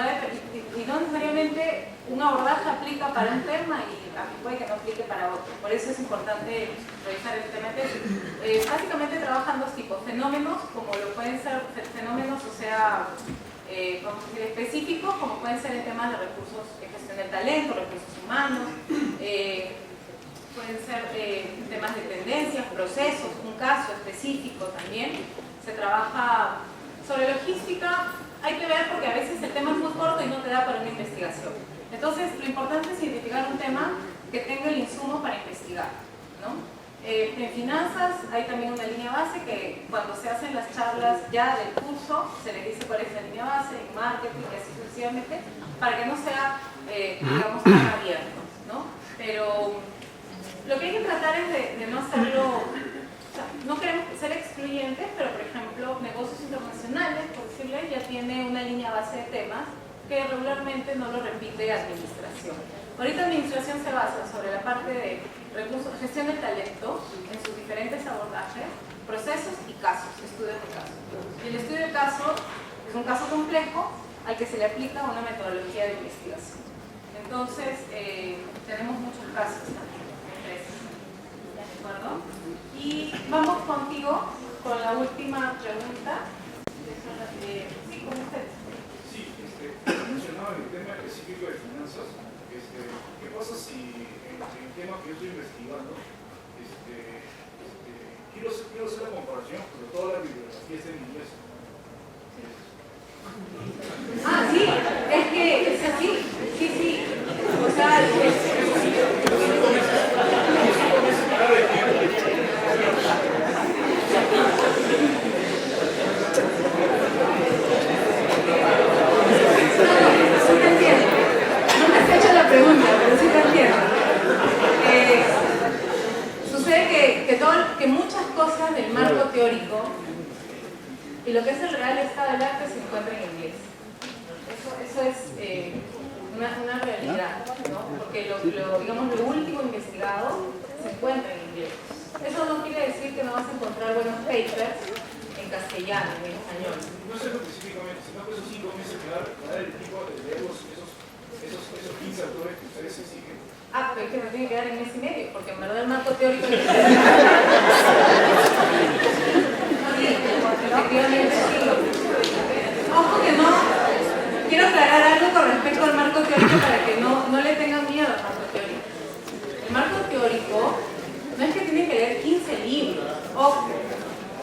[SPEAKER 1] no necesariamente un abordaje aplica para un tema y puede que no aplique para otro. Por eso es importante revisar el tema de tesis. Básicamente trabajan 2 tipos, fenómenos, como lo pueden ser fenómenos, o sea, vamos a decir, específicos, como pueden ser en temas de recursos, de gestión del talento, recursos humanos, pueden ser temas de tendencias, procesos, un caso específico también. Se trabaja sobre logística, hay que ver porque a veces el tema es muy corto y no te da para una investigación. Entonces, lo importante es identificar un tema que tenga el insumo para investigar, ¿no? En finanzas hay también una línea base que cuando se hacen las charlas ya del curso se les dice cuál es la línea base, en marketing y así sucesivamente, para que no sea, digamos, tan abierto, ¿no? Pero lo que hay que tratar es de no hacerlo, o sea, no queremos ser excluyentes, pero por ejemplo, negocios internacionales, por decirlo, ya tiene una línea base de temas que regularmente no lo repite administración. Ahorita administración se basa sobre la parte de recursos, gestión del talento en sus diferentes abordajes, procesos y casos, estudios de casos. Y el estudio de caso es un caso complejo al que se le aplica una metodología de investigación. Entonces, tenemos muchos casos también. ¿De acuerdo? Y vamos contigo con la última pregunta. Sí, con ustedes.
[SPEAKER 13] Sí, mencionaba el tema específico de finanzas. ¿Qué pasa si en el tema que yo estoy investigando, quiero hacer la comparación, pero toda la bibliografía está en inglés?
[SPEAKER 1] Ah, sí, es que es así. Sí. O sea, que muchas cosas del marco teórico y lo que es el real estado del arte se encuentra en inglés. Eso es una realidad, ¿no? Porque digamos, lo último investigado se encuentra en inglés. Eso no quiere decir que no vas a encontrar buenos papers en castellano, en español.
[SPEAKER 13] No sé específicamente, sino que esos 5 meses que da el equipo de leer esos
[SPEAKER 1] quedar en mes y medio, porque en verdad el marco teórico... Sí, efectivamente sí. Ojo que no, quiero aclarar algo con respecto al marco teórico para que no le tengan miedo al marco teórico. El marco teórico no es que tienen que leer 15 libros, ojo.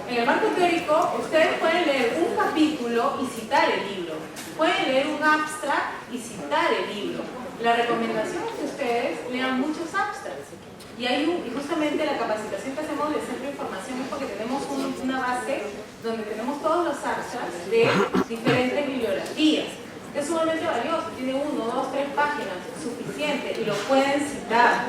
[SPEAKER 1] En el marco teórico ustedes pueden leer un capítulo y citar el libro, pueden leer un abstract y citar el libro. La recomendación es que ustedes lean muchos abstracts. Y justamente la capacitación que hacemos del Centro de Información es porque tenemos una base donde tenemos todos los abstracts de diferentes bibliografías. Es sumamente valioso, tiene 1, 2, 3 páginas, suficiente, y lo pueden citar.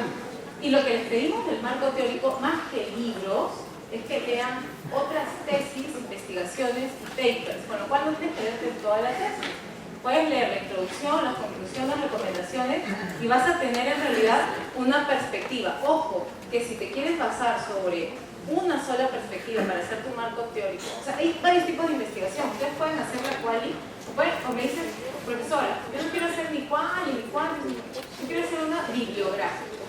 [SPEAKER 1] Y lo que les pedimos del marco teórico, más que libros, es que lean otras tesis, investigaciones y papers, con lo cual no tienes que leerte toda la tesis. Puedes leer la introducción, las conclusiones, las recomendaciones y vas a tener en realidad una perspectiva. Ojo, que si te quieres basar sobre una sola perspectiva para hacer tu marco teórico, o sea, hay varios tipos de investigación. Ustedes pueden hacer la quali, o me dicen, profesora, yo no quiero hacer ni quali, ni quanti, yo quiero hacer una bibliográfica,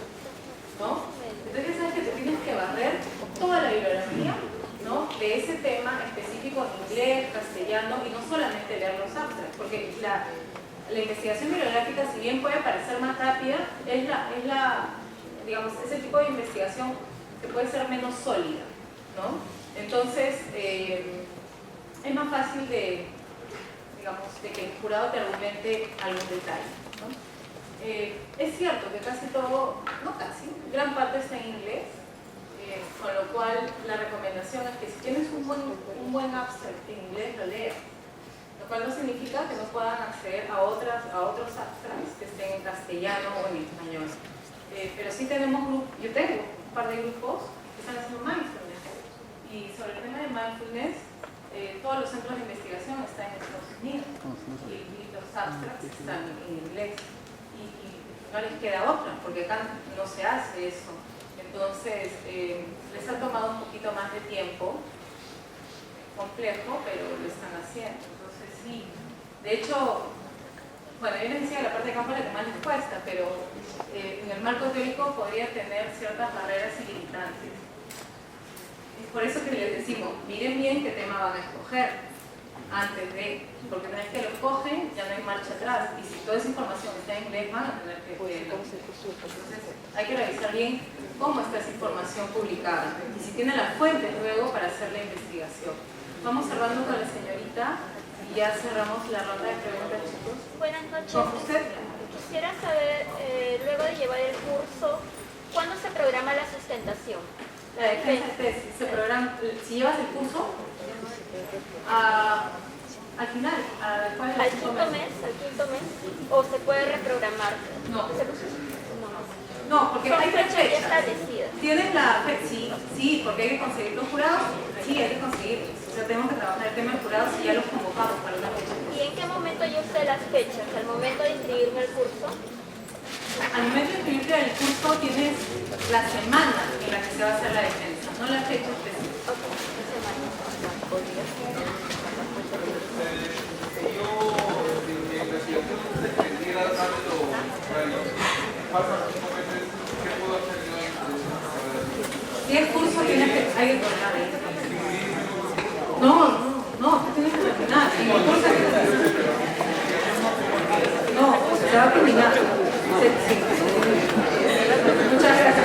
[SPEAKER 1] ¿no? Entonces ya sabes que te tienes que barrer toda la bibliografía, ¿no?, de ese tema específico en inglés, castellano, y no solamente leer los abstracts, porque la investigación bibliográfica, si bien puede parecer más rápida, digamos, ese tipo de investigación que puede ser menos sólida, ¿no? Entonces, es más fácil de que el jurado te argumente algún detalle, ¿no? Es cierto que casi todo, no casi, gran parte está en inglés, con lo cual la recomendación es que si tienes un buen abstract en inglés, lo leas, lo cual no significa que no puedan acceder a otros abstracts que estén en castellano o en español. Pero sí tenemos grupos, yo tengo un par de grupos que están haciendo mindfulness, y sobre el tema de mindfulness, todos los centros de investigación están en Estados Unidos y los abstracts están en inglés, y no les queda otra, porque acá no se hace eso. Entonces, les ha tomado un poquito más de tiempo, complejo, pero lo están haciendo. Entonces, sí. De hecho, bueno, yo les decía que la parte de campo es la que más les cuesta, pero en el marco teórico podría tener ciertas barreras y limitantes. Es por eso que les decimos, miren bien qué tema van a escoger antes de, porque una vez que lo escogen, ya no hay marcha atrás, y si toda esa información está en inglés, van a tener que entonces hay que revisar bien cómo está esa información publicada y si tiene las fuentes luego para hacer la investigación. Vamos cerrando con la señorita y ya cerramos la ronda de preguntas, chicos.
[SPEAKER 7] Buenas noches.
[SPEAKER 1] ¿Con usted?
[SPEAKER 7] Quisiera saber, luego de llevar el curso, ¿cuándo se programa la sustentación?
[SPEAKER 1] La defensa de tesis se programa, si llevas el curso, al final,
[SPEAKER 7] ¿Al quinto mes? ¿O se puede reprogramar?
[SPEAKER 1] No. No, porque hay fechas
[SPEAKER 7] establecidas.
[SPEAKER 1] ¿Tienes la fecha? Sí, porque hay que conseguir los jurados. Sí, hay que conseguirlos. O sea, tenemos que trabajar el tema de jurados y ya los convocamos para una fecha.
[SPEAKER 7] ¿Y en qué momento yo sé las fechas? ¿Al momento de inscribirme al curso?
[SPEAKER 1] Al momento de inscribirte al curso tienes la semana en la que se va a hacer la defensa, no la fecha específica.
[SPEAKER 9] Yo, de investigación, dependiera más de los horarios. Pasan 5 meses, ¿qué puedo hacer yo en
[SPEAKER 1] Si el curso tienes que, hay que cortar ahí. No, tú tienes que terminar. En el curso hay que terminar. No, se va a terminar. Sí. Muchas gracias.